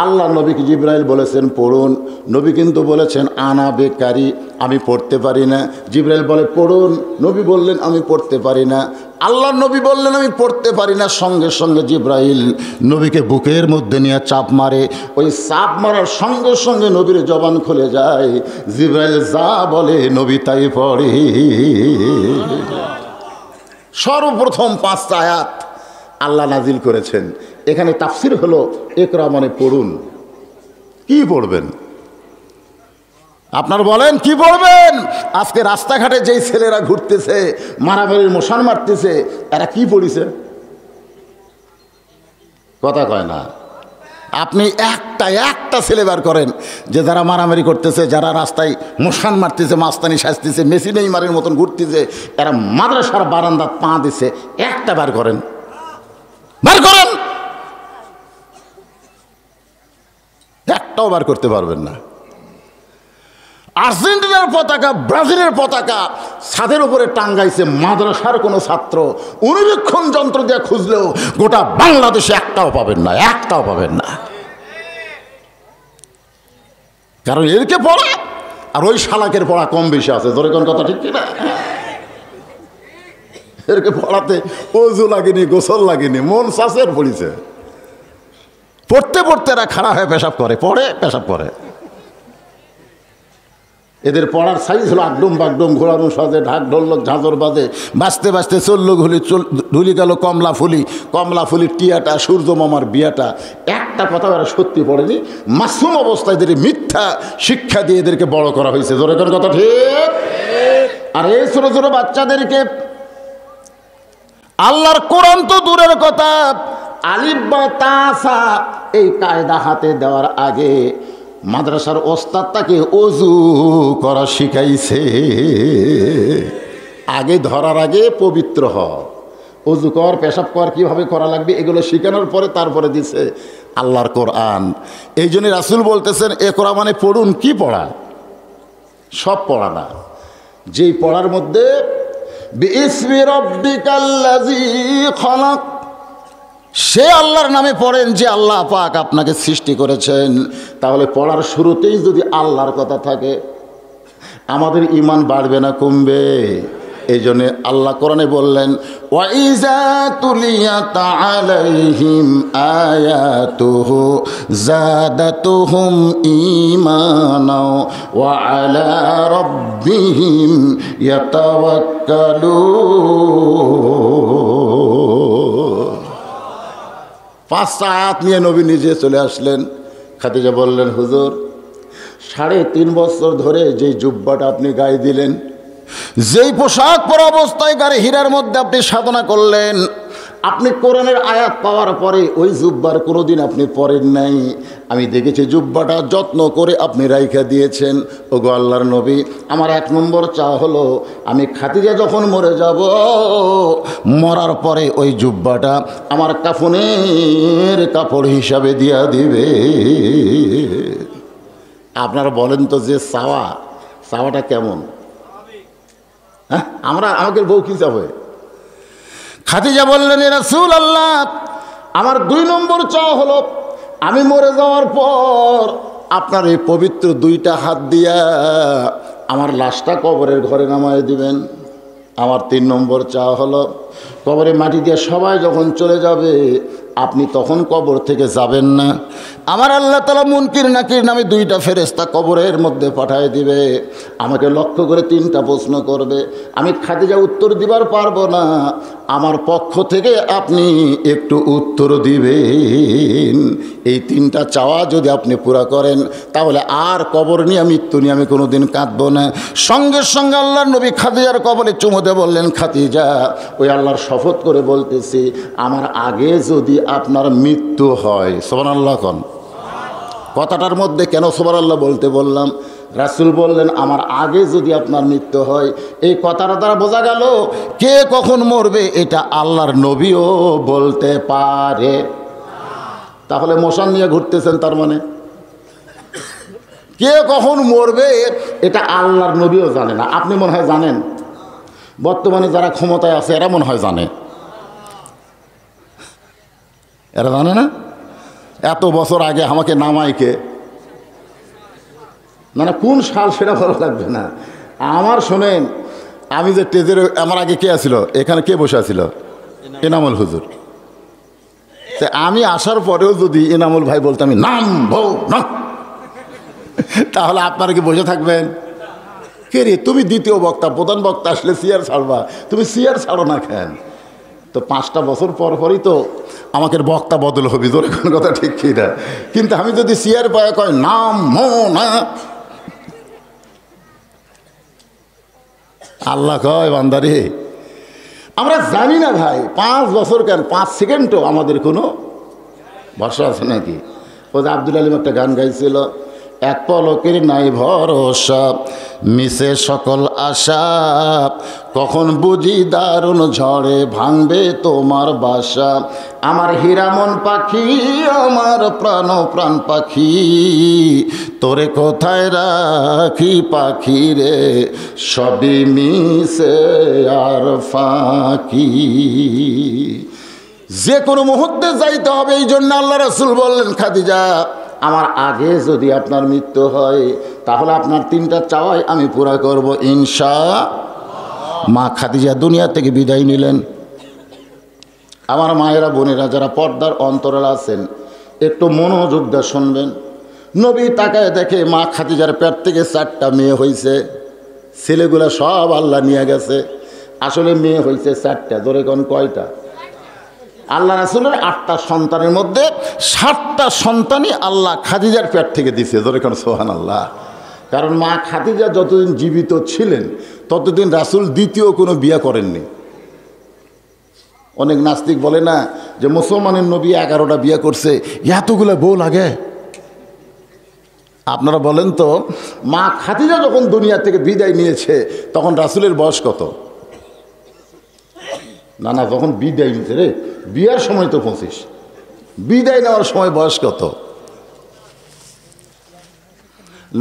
আল্লাহ নবীকে জিবরাইল বলেছেন পড়ুন, নবী কিন্তু বলেছেন আনা বেকারি, আমি পড়তে পারি না। জিবরাইল বলে পড়ুন, নবী বললেন আমি পড়তে পারি না। আল্লাহ নবী বললেন আমি পড়তে পারি না, সঙ্গে সঙ্গে জিবরাইল নবীকে বুকের মধ্যে নিয়ে চাপ মারে। ওই চাপ মারার সঙ্গে সঙ্গে নবীর জবান খুলে যায়, জিবরাইল যা বলে নবী তাই পড়ে। সর্বপ্রথম 5টা আয়াত আল্লাহ নাজিল করেছেন। এখানে তাফসির হলো ইকরা মানে পড়ুন। কি পড়বেন? আপনার বলেন কি পড়বেন? আজকে রাস্তাঘাটে যেই ছেলেরা ঘুরতেছে, মারামারির মশান মারতেছে, এরা কি পড়িছে? কথা কয় না। আপনি একটা ছেলে বার করেন যে যারা মারামারি করতেছে, যারা রাস্তায় মশান মারতেছে, মাস্তানি সাজতেছে, মেসি নেইমারের মতন ঘুরতেছে, এরা মাদ্রাসার বারান্দা পা দিছে, একটা বার করেন, বার করেন। একটাও বার করতে পারবেন না। আর্জেন্টিনার পতাকা, ব্রাজিলের পতাকা ছাদের উপরে টাঙ্গাইছে মাদ্রাসার কোনো ছাত্র, অনুবীক্ষণ যন্ত্র দিয়ে খুঁজলেও গোটা বাংলাদেশে একটাও পাবেন না, একটাও পাবেন না। কারণ এরকে পড়া আর ওই শালাকের পড়া কম বেশি আছে। ধরে কোন কথা ঠিক কিনা? এরকে পড়াতে ওযু লাগেনি, গোসল লাগেনি, মন চাষের পড়িছে। পড়তে পড়তে এরা খাড়া হয়ে পেশাব করে, পড়ে পেশাব করে। এদের পড়ার সাইজ হলো আগডুম বাগডুম, ঘোড়ানো সাজে, ঢাক ঢোলক ঝাঁঝর বাজে, বাঁচতে বাঁচতে চললো ঢুলি গেল কমলা ফুলির টিয়াটা, সূর্য মামার বিয়াটা। একটা কথা এরা সত্যি পড়েনি, মাসুম অবস্থায় এদের মিথ্যা শিক্ষা দিয়ে এদেরকে বড় করা হয়েছে। জোরে করে কথা ঠিক। আর এই ছোট ছোট বাচ্চাদেরকে আল্লাহর কোরআন তো দূরের কথা, আলিফ বা তা সা এই কায়দা হাতে দেওয়ার আগে মাদ্রাসার ওস্তাদ তাকে ওযু করা শিখাইছে। আগে ধরার আগে পবিত্র হ, ওযু কর, পেশাব কর, কীভাবে করা লাগবে এগুলো শেখানোর পরে তারপরে দিছে আল্লাহর কোরআন। এই জন্য রাসূল বলতেছেন ইকরা মানে পড়ুন। কি পড়া? সব পড়া না, যেই পড়ার মধ্যে বিইসমি রাব্বিকাল্লাযী খালাক, সে আল্লাহর নামে পড়েন যে আল্লাহ পাক আপনাকে সৃষ্টি করেছেন। তাহলে পড়ার শুরুতেই যদি আল্লাহর কথা থাকে, আমাদের ঈমান বাড়বে না কমবে? এই জন্যে আল্লাহ কোরআনে বললেন ওয়াইজা তুলিয়াত আলাইহিম আয়াতুহু যাদাতুহুম ঈমানা ওয়া আলা রাব্বিহিম ইয়াতাওয়াক্কালুন। 5টা আয়াত নিয়ে নবী নিজে চলে আসলেন। খাদিজা বললেন হুজুর 3.5 বছর ধরে যেই জুব্বাটা আপনি গায়ে দিলেন, যেই পোশাক পরা অবস্থায় গায়ে হীরার মধ্যে আপনি সাধনা করলেন, আপনি কোরআনের আয়াত পাওয়ার পরে ওই জুব্বার কোনোদিন আপনি পড়েন নাই। আমি দেখেছি জুব্বাটা যত্ন করে আপনি রাইখা দিয়েছেন। ওগো আল্লাহর নবী, আমার 1 নম্বর চাওয়া হলো আমি খাদিজা যখন মরে যাব, মরার পরে ওই জুব্বাটা আমার কাফনের কাপড় হিসাবে দিয়া দিবে। আপনারা বলেন তো যে চাওয়াটা কেমন? হ্যাঁ, আমাকে বউ কি চাবে? খাদিজা বললেন, এ রাসূলুল্লাহ, আমার 2 নম্বর চাওয়া হলো আমি মরে যাওয়ার পর আপনার এই পবিত্র 2টা হাত দিয়া আমার লাশটা কবরের ঘরে নামায় দিবেন। আমার 3 নম্বর চাওয়া হলো কবরে মাটি দিয়ে সবাই যখন চলে যাবে আপনি তখন কবর থেকে যাবেন না। আমার আল্লাহ তাআলা মুনকির নাকির নামে 2টা ফেরেশতা কবরের মধ্যে পাঠিয়ে দিবে। আমাকে লক্ষ্য করে 3টা প্রশ্ন করবে। আমি খাদিজা উত্তর দিবার পারবো না, আমার পক্ষ থেকে আপনি একটু উত্তর দিবেন। এই 3টা চাওয়া যদি আপনি পুরা করেন তাহলে আর কবর নিয়ে মৃত্যু নিয়ে আমি কোনোদিন কাঁদবো না। সঙ্গে সঙ্গে আল্লাহর নবী খাদিজার কবরে চুমু দিয়ে বললেন, খাদিজা, ওই আল্লাহর শপথ করে বলতেছি, আমার আগে যদি আপনার মৃত্যু হয়, সুবহানাল্লাহ কোন কথাটার মধ্যে কেন সুবহানাল্লাহ বলতে বললাম? রাসূল বললেন আমার আগে যদি আপনার মৃত্যু হয়। এই কথাটা দ্বারা বোঝা গেল কে কখন মরবে এটা আল্লাহর নবীও বলতে পারে। তাহলে মশান নিয়ে ঘুরতেছেন, তার মানে কে কখন মরবে এটা আল্লাহর নবীও জানে না। আপনি মনে হয় জানেন, বর্তমানে যারা ক্ষমতায় আছে এরা মনে হয় জানে। এরা জানে না? এত বছর আগে আমাকে নামাইকে, না কোন সাল সেটা ভালো লাগবে না আমার। শোনেন, আমি যে টেজের আমার আগে কে আছিল, এখানে কে বসে আছিল? এনামুল হুজুর। তা আমি আসার পরেও যদি এনামুল ভাই বলতে আমি নাম বউ না, তাহলে আপনারা কি বসে থাকবেন? কে রে তুমি দ্বিতীয় বক্তা, প্রধান বক্তা আসলে চেয়ার ছাড়বা, তুমি চেয়ার ছাড়ো না কেন? তো 5টা বছর পর পরই তো আমাকে বক্তা বদল হবে, জোরে কোন কথা ঠিক কি না? কিন্তু আমি যদি চেয়ার পায় কয় নাম মো না, আল্লাহ কয় বান্দারে আমরা জানি না ভাই 5 বছর কেন 5 সেকেন্ডও আমাদের কোনো ভরসা আছে নাকি? ও যে আব্দুল আলিম একটা গান গাইছিল, এক পলকের নাই ভরসা মিশে সকল আশা, কখন বুঝি দারুণ ঝড়ে ভাঙবে তোমার বাসা। আমার হীরামন পাখি, আমার প্রাণ পাখি, তোরে কোথায় রাখি পাখি রে, সবই মিশে আর ফাঁকি। যে কোনো মুহূর্তে যাইতে হবে, এই জন্য আল্লাহ রাসূল বললেন, খাদিজা, আমার আগে যদি আপনার মৃত্যু হয় তাহলে আপনার 3টা চাওয়াই আমি পুরা করব ইনশাআল্লাহ। মা খাদিজা দুনিয়া থেকে বিদায় নিলেন। আমার মায়েরা বোনেরা যারা পর্দার অন্তরাল আছেন একটু মনোযোগ দিয়ে শুনবেন। নবী তাকায় দেখে মা খাদিজার পেট থেকে 4টা মেয়ে হয়েছে। ছেলেগুলা সব আল্লাহ নিয়ে গেছে, আসলে মেয়ে হয়েছে 4টা। ধরে কোন কয়টা? আল্লাহ রাসূলের 8টা সন্তানের মধ্যে 7টা সন্তানই আল্লাহ খাদিজার পেট থেকে দিছে। ধরে কোন সুবহানাল্লাহ। কারণ মা খাদিজা যতদিন জীবিত ছিলেন ততদিন রাসূল দ্বিতীয় কোনো বিয়ে করেননি। অনেক নাস্তিক বলে না যে মুসলমানের নবী 11টা বিয়ে করছে, এতগুলো বউ লাগে? আপনারা বলেন তো, মা খাদিজা যখন দুনিয়া থেকে বিদায় নিয়েছে তখন রাসূলের বয়স কত? না যখন বিদায় নিতে রে, বিয়ার সময় তো 25, বিদায় নেওয়ার সময় বয়স কত?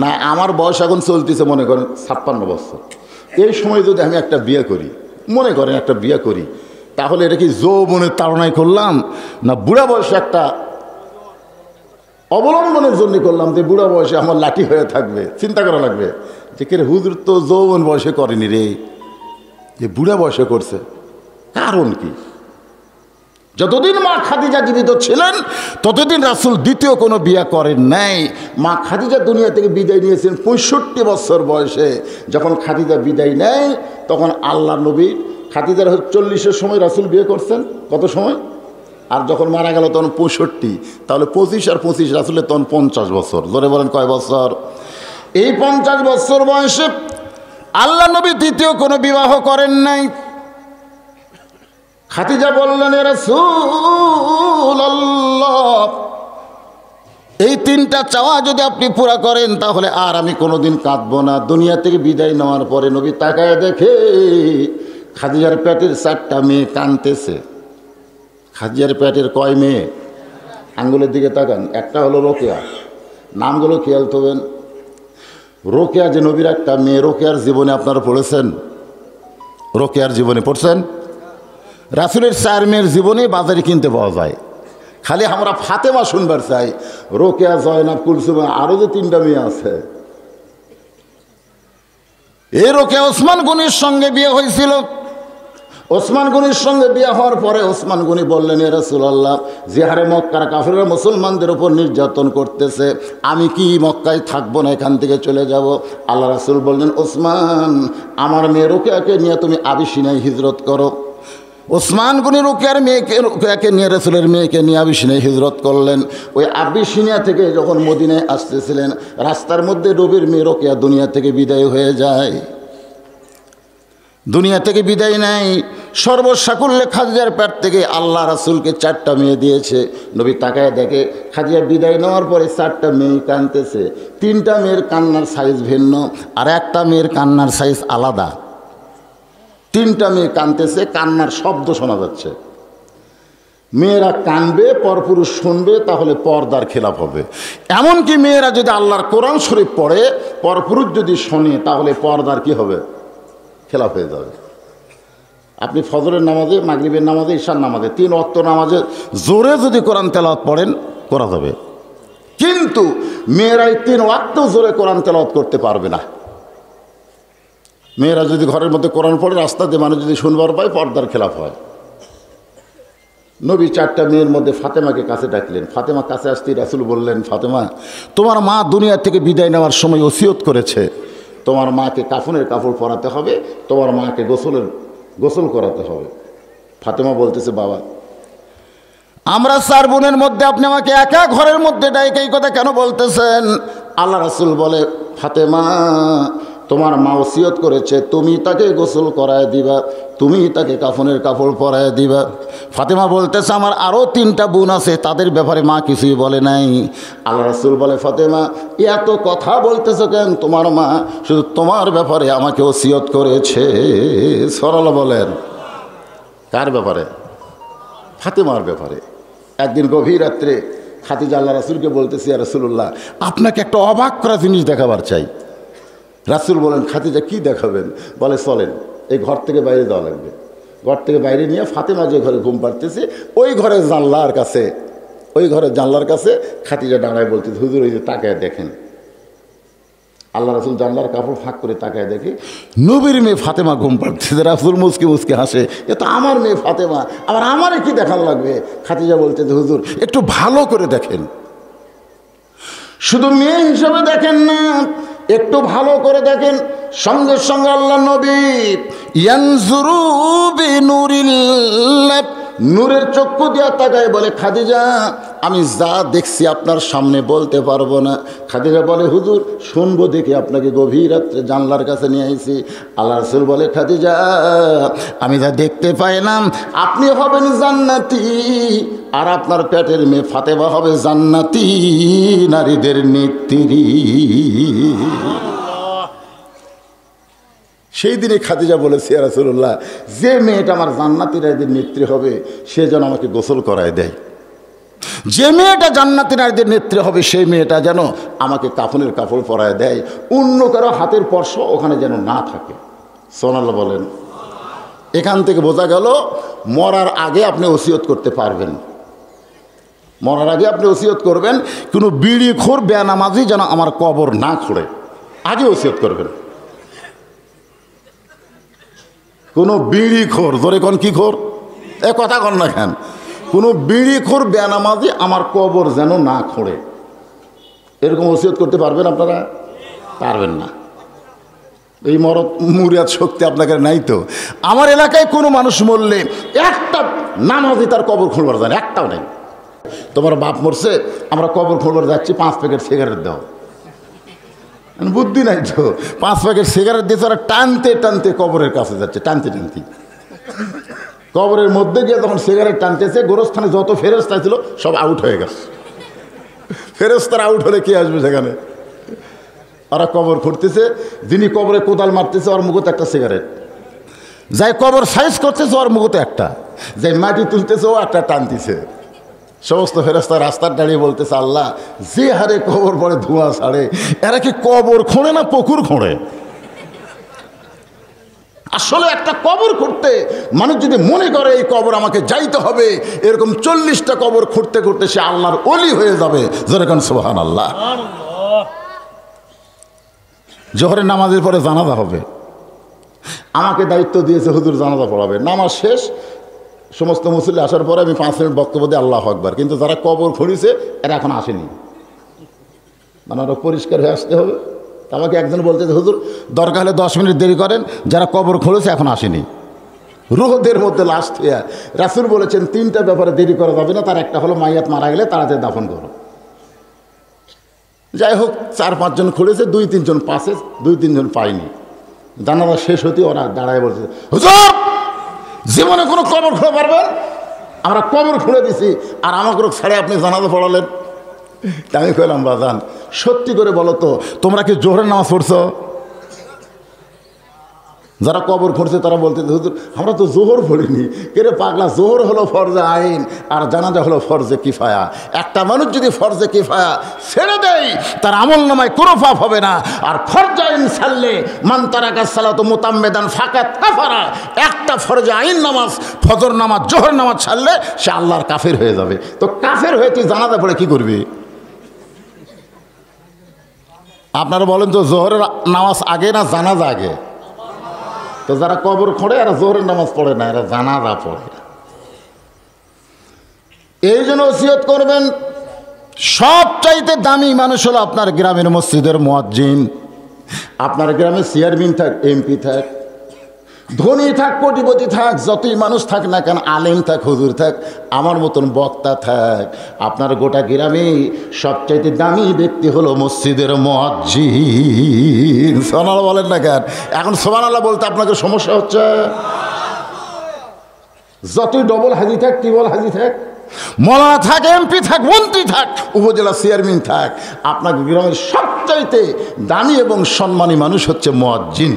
না আমার বয়স এখন চলতেছে মনে করেন 56 বছর। এই সময় যদি আমি একটা বিয়ে করি, মনে করেন একটা বিয়ে করি, তাহলে এটা কি যৌবনের তাড়নায় করলাম না বুড়া বয়সে একটা অবলম্বনের জন্য করলাম যে বুড়া বয়সে আমার লাঠি হয়ে থাকবে? চিন্তা করা লাগবে যে কে হুজুর তো যৌবন বয়সে করেনি রে, যে বুড়া বয়সে করছে। কারণ কি? যতদিন মা খাদিজা জীবিত ছিলেন ততদিন রাসূল দ্বিতীয় কোনো বিয়ে করেন নাই। মা খাদিজা দুনিয়া থেকে বিদায় নিয়েছেন 65 বছর বয়সে। যখন খাদিজা বিদায় নেয় তখন আল্লাহ নবী খাদিজার 40-এর সময় রাসূল বিয়ে করছেন। কত সময়? আর যখন মারা গেল তখন 65, তাহলে 25 আর 25 রাসূলের তখন 50 বছর। জোরে বলেন কয় বছর? এই 50 বছর বয়সে আল্লাহ নবী দ্বিতীয় কোনো বিবাহ করেন নাই। খাদিজা বললেন, এ রাসূলুল্লাহ, এই তিনটা চাওয়া যদি আপনি পুরা করেন তাহলে আর আমি কোনোদিন কাঁদবো না। দুনিয়া থেকে বিদায় নেওয়ার পরে নবী তাকায় দেখে খাদিজার পেটের 4টা মেয়ে কাঁদতেছে। খাদিজার পেটের কয় মেয়ে? আঙ্গুলের দিকে তাকান। একটা হলো রোকেয়া, নামগুলো খেয়াল করবেন। রোকেয়া যে নবীর একটা মেয়ে, রোকেয়ার জীবনে আপনারা পড়েছেন? রোকেয়ার জীবনে পড়ছেন? রাসূলের 4 মেয়ের জীবনে বাজারে কিনতে পাওয়া যায়। খালি আমরা ফাতেমা শুনবার চাই, রোকেয়া, জয়নাব, কুলসুমা, আরও যে 3টা মেয়ে আছে। এই রোকেয়া ওসমান গনির সঙ্গে বিয়ে হয়েছিল। ওসমান গনির সঙ্গে বিয়ে হওয়ার পরে ওসমান গনি বললেন, এ রাসূলুল্লাহ, যে হারে মক্কার কাফেররা মুসলমানদের উপর নির্যাতন করতেছে, আমি কি মক্কায় থাকবো না, এখান থেকে চলে যাব? আল্লাহ রাসূল বললেন, ওসমান, আমার মেয়ে রোকেয়াকে নিয়ে তুমি আবিসিনায় হিজরত করো। ওসমান গনি রোকেয়াকে নিয়ে, রাসূলের মেয়েকে নিয়ে আবিসিনায় হিজরত করলেন। ওই আবিসিনিয়া থেকে যখন মদিনায় আসতেছিলেন, রাস্তার মধ্যে নবীর মেয়ে রোকেয়া দুনিয়া থেকে বিদায় হয়ে যায়। দুনিয়া থেকে বিদায় নেয়। সর্বসাকুল্যে খাদিজার পেট থেকে আল্লাহ রাসূলকে 4টা মেয়ে দিয়েছে। নবী তাকায় দেখে খাদিজা বিদায় নেওয়ার পরে 4টা মেয়ে কাঁদতেছে। 3টা মেয়ের কান্নার সাইজ ভিন্ন, আর একটা মেয়ের কান্নার সাইজ আলাদা। 3টা মেয়ে কাঁদতেছে, কান্নার শব্দ শোনা যাচ্ছে। মেয়েরা কানবে, পরপুরুষ শুনবে, তাহলে পর্দার খেলাপ হবে। এমনকি মেয়েরা যদি আল্লাহর কোরআন শরীফ পড়ে, পরপুরুষ যদি শোনে, তাহলে পর্দার কি হবে? খেলাপ হয়ে যাবে। আপনি ফজরের নামাজে, মাগরিবের নামাজে, ঈশার নামাজে, 3 ওয়াক্ত নামাজে জোরে যদি কোরআন তেলাওয়াত পড়েন, করা যাবে। কিন্তু মেয়েরাই 3 ওয়াক্ত জোরে কোরআন তেলাওয়াত করতে পারবে না। মেয়েরা যদি ঘরের মধ্যে কোরআন পড়ে, রাস্তাতে মানুষ যদি শুনবার পায়, পর্দার খেলাপ হয়। নবী 4টা মেয়ের মধ্যে ফাতেমাকে কাছে ডাকলেন। ফাতেমা কাছে আসতেই রাসূল বললেন, ফাতেমা, তোমার মা দুনিয়া থেকে বিদায় নেওয়ার সময় ওসিয়ত করেছে, তোমার মাকে কাফনের কাপড় পরাতে হবে, তোমার মাকে গোসল করাতে হবে। ফাতেমা বলতেছে, বাবা, আমরা 4 বোনের মধ্যে আপনি আমাকে একা ঘরের মধ্যে ডাইকে এই কথা কেন বলতেছেন? আল্লাহ রাসূল বলে, ফাতেমা, তোমার মা ওসিয়ত করেছে, তুমি তাকে গোসল করায় দিবা, তুমি তাকে কাফনের কাপড় পরায় দিবা। ফাতেমা বলতেছে, আমার আরও 3টা বোন আছে, তাদের ব্যাপারে মা কিছুই বলে নাই। আল্লাহ রাসূল বলে, ফাতেমা, এত কথা বলতেছো কেন? তোমার মা শুধু তোমার ব্যাপারে আমাকে ওসিয়ত করেছে। সরল বলেন, কার ব্যাপারে? ফাতেমার ব্যাপারে। একদিন গভীর রাত্রে খাদিজা আল্লাহ রাসূলকে বলতেছি, ইয়া রাসূলুল্লাহ, আপনাকে একটা অবাক করা জিনিস দেখাবার চাই। রাসূল বলেন, খাদিজা কি দেখাবেন? বলে, চলেন, এই ঘর থেকে বাইরে যাওয়া লাগবে। ঘর থেকে বাইরে নিয়ে ফাতেমা যে ঘরে ঘুম পাড়তেছে, ওই ঘরের জানলার কাছে খাদিজা দাঁড়ায় বলতেছে, হুজুর, ওই যে তাকায় দেখেন। আল্লাহ রাসূল জানলার কাপড় ফাঁক করে তাকায় দেখে নবীর মেয়ে ফাতেমা ঘুম পাড়তেছে। রাসূল মুচকি মুচকি হাসে, এ তো আমার মেয়ে ফাতেমা, আবার আমারে কি দেখার লাগবে? খাদিজা বলতেছে, হুজুর, একটু ভালো করে দেখেন, শুধু মেয়ে হিসেবে দেখেন না, একটু ভালো করে দেখেন। সঙ্গে সঙ্গে আল্লাহ নবী ইয়ানজুরু বিনুরিল্লাহ, নূরের চক্ষু দিয়া তাকায় বলে, খাদিজা, আমি যা দেখছি আপনার সামনে বলতে পারবো না। খাদিজা বলে, হুজুর, শুনবো দেখে আপনাকে গভীর রাত্রে জানলার কাছে নিয়ে আইছি। আল্লাহ রাসূল বলে, খাদিজা, আমি যা দেখতে পাইলাম, আপনি হবেন জান্নাতি, আর আপনার পেটের মেয়ে ফাতেমা হবে জান্নাতি নারীদের নেত্রী। সেই দিনে খাদিজা বলেছে, ইয়া রাসূলুল্লাহ, যে মেয়েটা আমার জান্নাতি নারীদের নেত্রী হবে, সে যেন আমাকে গোসল করায় দেয়। যে মেয়েটা জান্নাতি নারীদের নেত্রী হবে, সেই মেয়েটা যেন আমাকে কাফনের কাপড় পরায় দেয়, অন্য কারো হাতের স্পর্শ ওখানে যেন না থাকে। সুবহানাল্লাহ বলেন। এখান থেকে বোঝা গেল, মরার আগে আপনি ওসিয়ত করতে পারবেন। মরার আগে আপনি ওসিয়ত করবেন, কোনো বিড়িখোর বেনামাজি যেন আমার কবর না খোঁড়ে, আগে ওসিয়ত করবেন। কোনো বিড়িখোর, ধরে কোন কি খোর, এ কথা কন না কেন, কোনো বিড়িখোর বেনামাজি আমার কবর যেন না খোঁড়ে, এরকম ওসিয়ত করতে পারবেন আপনারা? পারবেন না। এই মুরিয়াদ শক্তি আপনাকে নাই তো। আমার এলাকায় কোনো মানুষ মরলে একটা নামাজি তার কবর খুঁড়বার যায় না, একটাও নেই। তোমার বাপ মরছে, আমরা কবর খুঁড়বার যাচ্ছি, 5 প্যাকেট সিগারেট দাও। বুদ্ধি নাই তো, 5 প্যাকেট সিগারেট দিয়ে তারা টানতে টানতে কবরের কাছে যাচ্ছে, টানতে টানতে। কবরের মধ্যে গিয়ে যখন সিগারেট টানতেছে, গোরস্থানে যত ফেরেশতা ছিল সব আউট হয়ে গেছে। ফেরেশতারা আউট হলে কে আসবে সেখানে? ওরা কবর খুঁড়তেছে, যিনি কবরে কোদাল মারতেছে ওর মুখতে একটা সিগারেট, যাই কবর সাইজ করতেছে ওর মুখতে একটা, যাই মাটি তুলতেছে ও একটা টানতেছে। সমস্ত ফেরেশতা রাস্তার দাঁড়িয়ে বলতেছে, আল্লাহ যে হারে কবর পরে ধোঁয়া ছাড়ে, এরা কি কবর খোঁড়ে না পুকুর খোঁড়ে? আসলে একটা কবর খুঁড়তে মানুষ যদি মনে করে এই কবর আমাকে যাইতে হবে, এরকম 40টা কবর খুঁড়তে খুঁড়তে সে আল্লাহর ওলি হয়ে যাবে। যেরকম সুবহানাল্লাহ। জোহরের নামাজের পরে জানাজা হবে, আমাকে দায়িত্ব দিয়েছে হুজুর জানাজা পড়াবে। নামাজ শেষ, সমস্ত মুসল্লি আসার পরে আমি 5 মিনিট বক্তব্য দিয়ে আল্লাহু আকবার। কিন্তু যারা কবর খুঁড়িছে এরা এখন আসেনি, মানে ওরা পরিষ্কার হয়ে আসতে হবে। আমাকে একজন বলতেছে, হুজুর দরকার হলে 10 মিনিট দেরি করেন, যারা কবর খুঁড়েছে এখন আসেনি। রোদের মধ্যে লাশ থুয়া। রাসূল বলেছেন 3টা ব্যাপারে দেরি করা যাবে না, তার একটা হলো মাইয়াত মারা গেলে তাড়াতাড়ি দাফন করো। যাই হোক 4-5 জন খুঁড়েছে, 2-3 জন পাশে, 2-3 জন পায়নি। জানাজা শেষ হতে ওরা দাঁড়ায় বলছে, হুজুর জীবনে কোনো কবর খুঁড়ে পারবেন? আমরা কবর খুঁড়ে দিছি আর আমাকে ছেড়ে আপনি জানাজা পড়ালেন। আমি কইলাম, বাজান সত্যি করে বলো তো, তোমরা কি জোহরের নামাজ পড়ছো? যারা কবর খুঁড়ছে তারা বলতে, হুজুর আমরা তো জোহর পড়িনি। কেরে পাগলা, জোহর হলো ফরজে আইন আর জানাজা হলো ফরজে কিফায়া। একটা মানুষ যদি ফরজে কিফায়া ছেড়ে দেয় তার আমল নামায় কোনো পাপ হবে না, আর ফরজে আইন ছাড়লে মান তারাকা সালাতু মুতাম্মিদান ফাকাত কাফারা, একটা ফরজে আইন নামাজ, ফজর নামাজ, জোহর নামাজ ছাড়লে সে আল্লাহর কাফের হয়ে যাবে। তো কাফের হয়ে তুই জানাজা পড়ে কি করবি? আপনারা বলেন তো, জোহরের নামাজ আগে না জানাজা আগে? তো যারা কবর খোঁড়ে এরা জোহরের নামাজ পড়ে না, এরা জানাজা পড়ে। এই জন্য ওসিয়ত করবেন, সবচাইতে দামি মানুষ হলো আপনার গ্রামের মসজিদের মুয়াজ্জিন। আপনার গ্রামে চেয়ারম্যান থাক, এমপি থাক, ধনী থাক, কোটিপতি থাক, যতই মানুষ থাক না কেন, আলেম থাক, হুজুর থাক, আমার মতন বক্তা থাক, আপনার গোটা গ্রামে সবচাইতে দামি ব্যক্তি হলো মসজিদের মুয়াজ্জিন। সুবহানাল্লাহ বলেন না কেন? এখন সুবহানাল্লাহ বলতে আপনাকে সমস্যা হচ্ছে? যতই ডবল হাজি থাক, টিবল হাজি থাক, মৌলানা থাক, এমপি থাক, মন্ত্রী থাক, উপজেলা চেয়ারম্যান থাক, আপনার গ্রামের সবচাইতে দামি এবং সম্মানী মানুষ হচ্ছে মুয়াজ্জিন,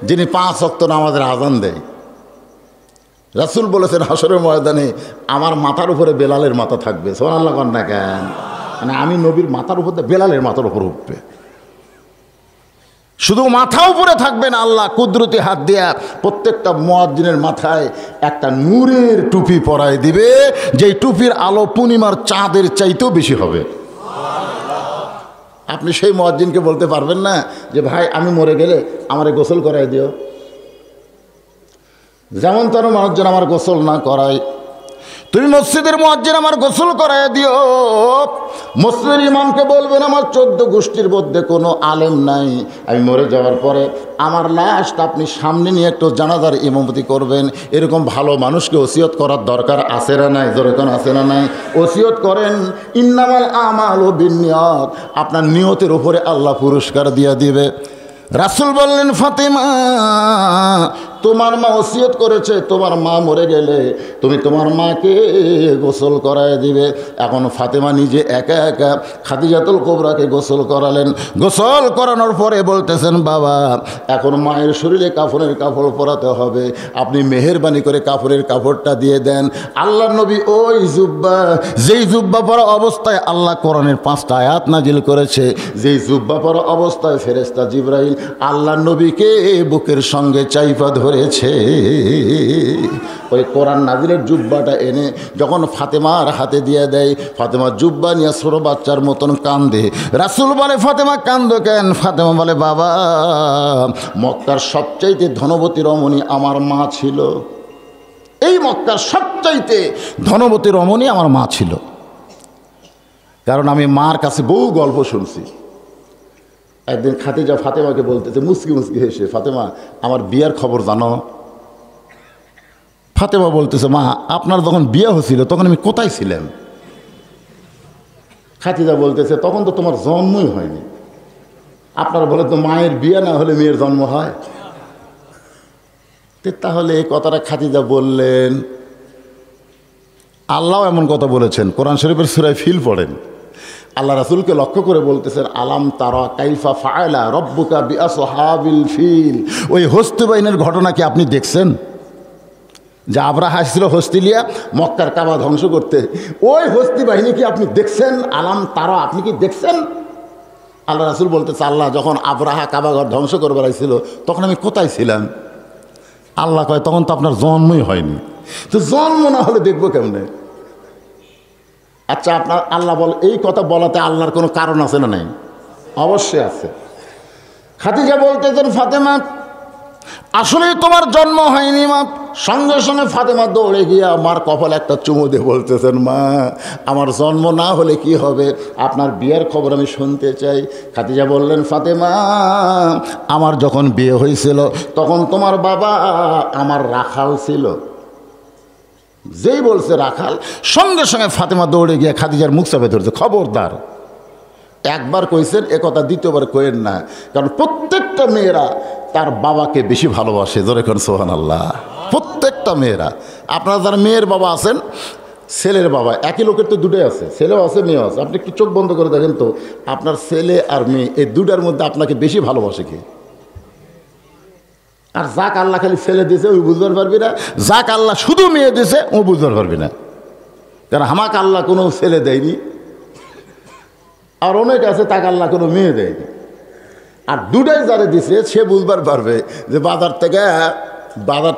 যিনি 5 ওয়াক্ত নামাজের আযান দেয়। রাসূল বলেছেন হাসরের ময়দানে আমার মাথার উপরে বেলালের মাথা থাকবে। সুবহানাল্লাহ কন না কেন? মানে আমি নবীর মাথার উপর দিয়ে বেলালের মাথার উপর উঠবে। শুধু মাথা উপরে থাকবে না, আল্লাহ কুদরতি হাত দিয়া প্রত্যেকটা মুয়াজ্জিনের মাথায় একটা নূরের টুপি পরায় দিবে, যেই টুপির আলো পূর্ণিমার চাঁদের চাইতেও বেশি হবে। আপনি সেই মুয়াজ্জিনকে বলতে পারবেন না যে ভাই আমি মরে গেলে আমারে গোসল করাই দিও। যেমন তার মানুষজন আমার গোসল না করায়, তুমি মসজিদের মুয়াজ্জিন আমার গোসল করাই দিও। মসজিদের ইমামকে বলবেন আমার 14 গোষ্ঠীর মধ্যে কোনো আলেম নাই, আমি মরে যাওয়ার পরে আমার লাশটা আপনি সামনে নিয়ে একটু জানাজার ইমামতি করবেন। এরকম ভালো মানুষকে ওসিয়ত করার দরকার আছে না নাই? যেরকম আছে না নাই? ওসিয়ত করেন। ইন্নামাল আমালু বিন্নিয়াত, আপনার নিয়তের উপরে আল্লাহ পুরস্কার দিয়ে দিবে। রাসূল বললেন, ফাতেমা তোমার মা ওসিয়ত করেছে, তোমার মা মরে গেলে তুমি তোমার মাকে গোসল করায় দিবে। এখন ফাতেমা নিজে একা একা খাদিজাতুল কুবরাকে গোসল করালেন। গোসল করানোর পরে বলতেছেন, বাবা এখন মায়ের শরীরে কাফনের কাপড় পরাতে হবে, আপনি মেহেরবানি করে কাপড়ের কাপড়টা দিয়ে দেন। আল্লাহর নবী ওই জুব্বা, যেই জুব্বা পরা অবস্থায় আল্লাহ কোরআনের 5টা আয়াত নাজিল করেছে, যেই জুব্বা পরা অবস্থায় ফেরেশতা জিবরাইল আল্লাহর নবীকে বুকের সঙ্গে চাইপা ধরেছে, ওই কোরআন নাজিলের জুব্বাটা এনে যখন ফাতেমার হাতে দিয়ে দেয়, ফাতেমা জুব্বা নিয়ে ছোট বাচ্চার মতন কান্দে। রাসূল বলে, ফাতেমা কান্দো কেন? ফাতেমা বলে, বাবা মক্কার সবচাইতে ধনবতী রমণী আমার মা ছিল, এই মক্কার সবচাইতে ধনবতী রমণী আমার মা ছিল। কারণ আমি মার কাছে বহু গল্প শুনছি। একদিন খাদিজা ফাতেমাকে বলতেছে মুসকি মুসকি হেসে, ফাতেমা আমার বিয়ার খবর জানো? ফাতেমা বলতেছে, মা আপনার যখন বিয়ে হয়েছিল তখন আমি কোথায় ছিলাম? খাদিজা বলতেছে, তখন তো তোমার জন্মই হয়নি। আপনারা বলে তো মায়ের বিয়ে না হলে মেয়ের জন্ম হয়? তাহলে এই কথাটা খাদিজা বললেন। আল্লাহ এমন কথা বলেছেন, কোরআন শরীফের সূরা ফিল পড়েন, আল্লাহ রাসূলকে লক্ষ্য করে বলতেছেন, আলাম তারা কাইফা ফাআলা রাব্বুকা বিআসহাবিল ফিল। ওই হস্তি বাহিনীর ঘটনা কি আপনি দেখছেন? যে আবরাহা আসছিল হস্তি লিয়া মক্কার কাবা ধ্বংস করতে, ওই হস্তি বাহিনী কি আপনি দেখছেন? আলাম তারা, আপনি কি দেখছেন? আল্লাহ রাসূল বলতেছে, আল্লাহ যখন আবরাহা কাবা ঘর ধ্বংস করবার আইছিল তখন আমি কোথায় ছিলাম? আল্লাহ কয়, তখন তো আপনার জন্মই হয়নি। তো জন্ম না হলে দেখবো কেমনে? আচ্ছা, আপনার আল্লাহ বল, এই কথা বলাতে আল্লাহর কোনো কারণ আছে না? নাই, অবশ্যই আছে। খাদিজা বলতেছেন, ফাতেমা আসলেই তোমার জন্ম হয়নি মা। সঙ্গে সঙ্গে ফাতেমা দৌড়ে গিয়ে আমার কপালে একটা চুমু দিয়ে বলতেছেন, মা আমার জন্ম না হলে কি হবে, আপনার বিয়ের খবর আমি শুনতে চাই। খাদিজা বললেন, ফাতেমা আমার যখন বিয়ে হয়েছিল তখন তোমার বাবা আমার রাখাল ছিল। যেই বলছে রাখাল, সঙ্গে সঙ্গে ফাতেমা দৌড়ে গিয়ে খাদিজার মুখ চাপে ধরেছে, খবরদার, একবার কইছেন এ কথা দ্বিতীয়বার কইেন না, কারণ প্রত্যেকটা মেয়েরা তার বাবাকে বেশি ভালোবাসে। জোরে করেন সুবহানাল্লাহ। প্রত্যেকটা মেয়েরা, আপনারা যারা মেয়ের বাবা আছেন, ছেলের বাবা, একই লোকের তো দুটোই আছে, ছেলেও আছে মেয়েও আছে। আপনি একটু চোখ বন্ধ করে দেখেন তো, আপনার ছেলে আর মেয়ে এই দুটার মধ্যে আপনাকে বেশি ভালোবাসে কি? আর যাক আল্লাহ খালি ছেলে দিয়েছে ওই বুঝতে পারবি না, যাক আল্লাহ শুধু মেয়ে দিয়েছে ও বুঝতে পারবি না, কারণ আমাকে আল্লাহ কোনো ছেলে দেয়নি, আর অনেক আছে তাকে আল্লাহ কোনো মেয়ে দেয়নি। আর দুটাই যারা দিছে সে বুঝবার পারবে যে বাজার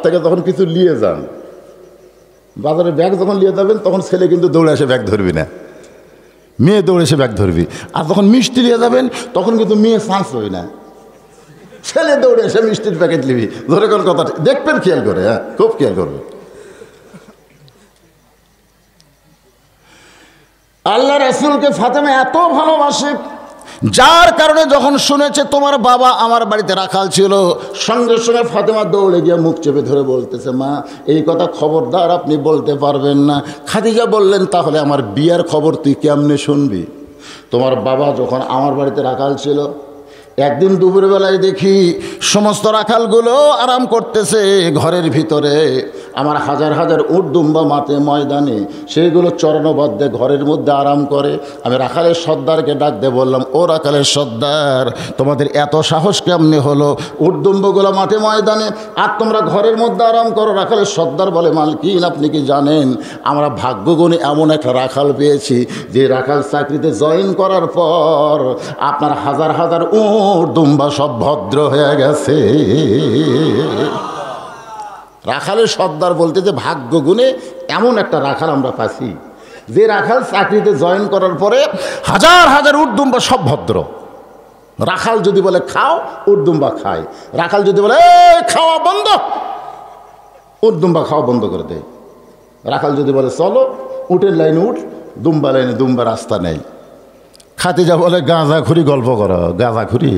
থেকে যখন কিছু নিয়ে যান, বাজারে ব্যাগ যখন নিয়ে যাবেন তখন ছেলে কিন্তু দৌড়ে এসে ব্যাগ ধরবি না, মেয়ে দৌড়ে এসে ব্যাগ ধরবি। আর যখন মিষ্টি নিয়ে যাবেন তখন কিন্তু মেয়ে চান্স হই না, ছেলে দৌড়ে এসে মিষ্টির প্যাকেট নিবি। ধরে কোন কথা দেখবেন, খেয়াল করে, হ্যাঁ খুব খেয়াল করবে। আল্লাহ রাসূলকে ফাতেমা এত ভালোবাসে, যার কারণে যখন শুনেছে তোমার বাবা আমার বাড়িতে রাখাল ছিল, সঙ্গে সঙ্গে ফাতেমা দৌড়ে গিয়ে মুখ চেপে ধরে বলতেছে, মা এই কথা খবরদার আপনি বলতে পারবেন না। খাদিজা বললেন, তাহলে আমার বিয়ার খবর তুই কেমনে শুনবি? তোমার বাবা যখন আমার বাড়িতে রাখাল ছিল, একদিন দুপুরবেলায় দেখি সমস্ত রাখালগুলো আরাম করতেছে ঘরের ভিতরে, আমার হাজার হাজার উট দুম্বা মাঠে ময়দানে সেইগুলো চরণবদ্ধে ঘরের মধ্যে আরাম করে। আমি রাখালের সর্দারকে ডাক দিয়ে বললাম, ও রাখালের সর্দার, তোমাদের এত সাহস কেমনে হলো? উট দুম্বগুলো মাঠে ময়দানে আর তোমরা ঘরের মধ্যে আরাম করো। রাখালের সর্দার বলে, মালকিন আপনি কি জানেন আমরা ভাগ্যগুণে এমন একটা রাখাল পেয়েছি যে রাখাল চাকরিতে জয়েন করার পর আপনার হাজার হাজার উট দুম্বা সব ভদ্র হয়ে গেছে। রাখালের সর্দার বলতে যে ভাগ্য গুণে এমন একটা রাখাল আমরা পাচ্ছি যে রাখাল চাকরিতে জয়েন করার পরে হাজার হাজার উট দুম্বা সব ভদ্র। রাখাল যদি বলে খাও, উট দুম্বা খায়। রাখাল যদি বলে খাওয়া বন্ধ, উট দুম্বা খাওয়া বন্ধ করে দেয়। রাখাল যদি বলে চলো, উটের লাইনে উঠ, দুম্বা লাইনে দুম্বা, রাস্তা নেই। খাদিজা বলে গাঁজাখুরি গল্প করো, গাঁজাখুরি।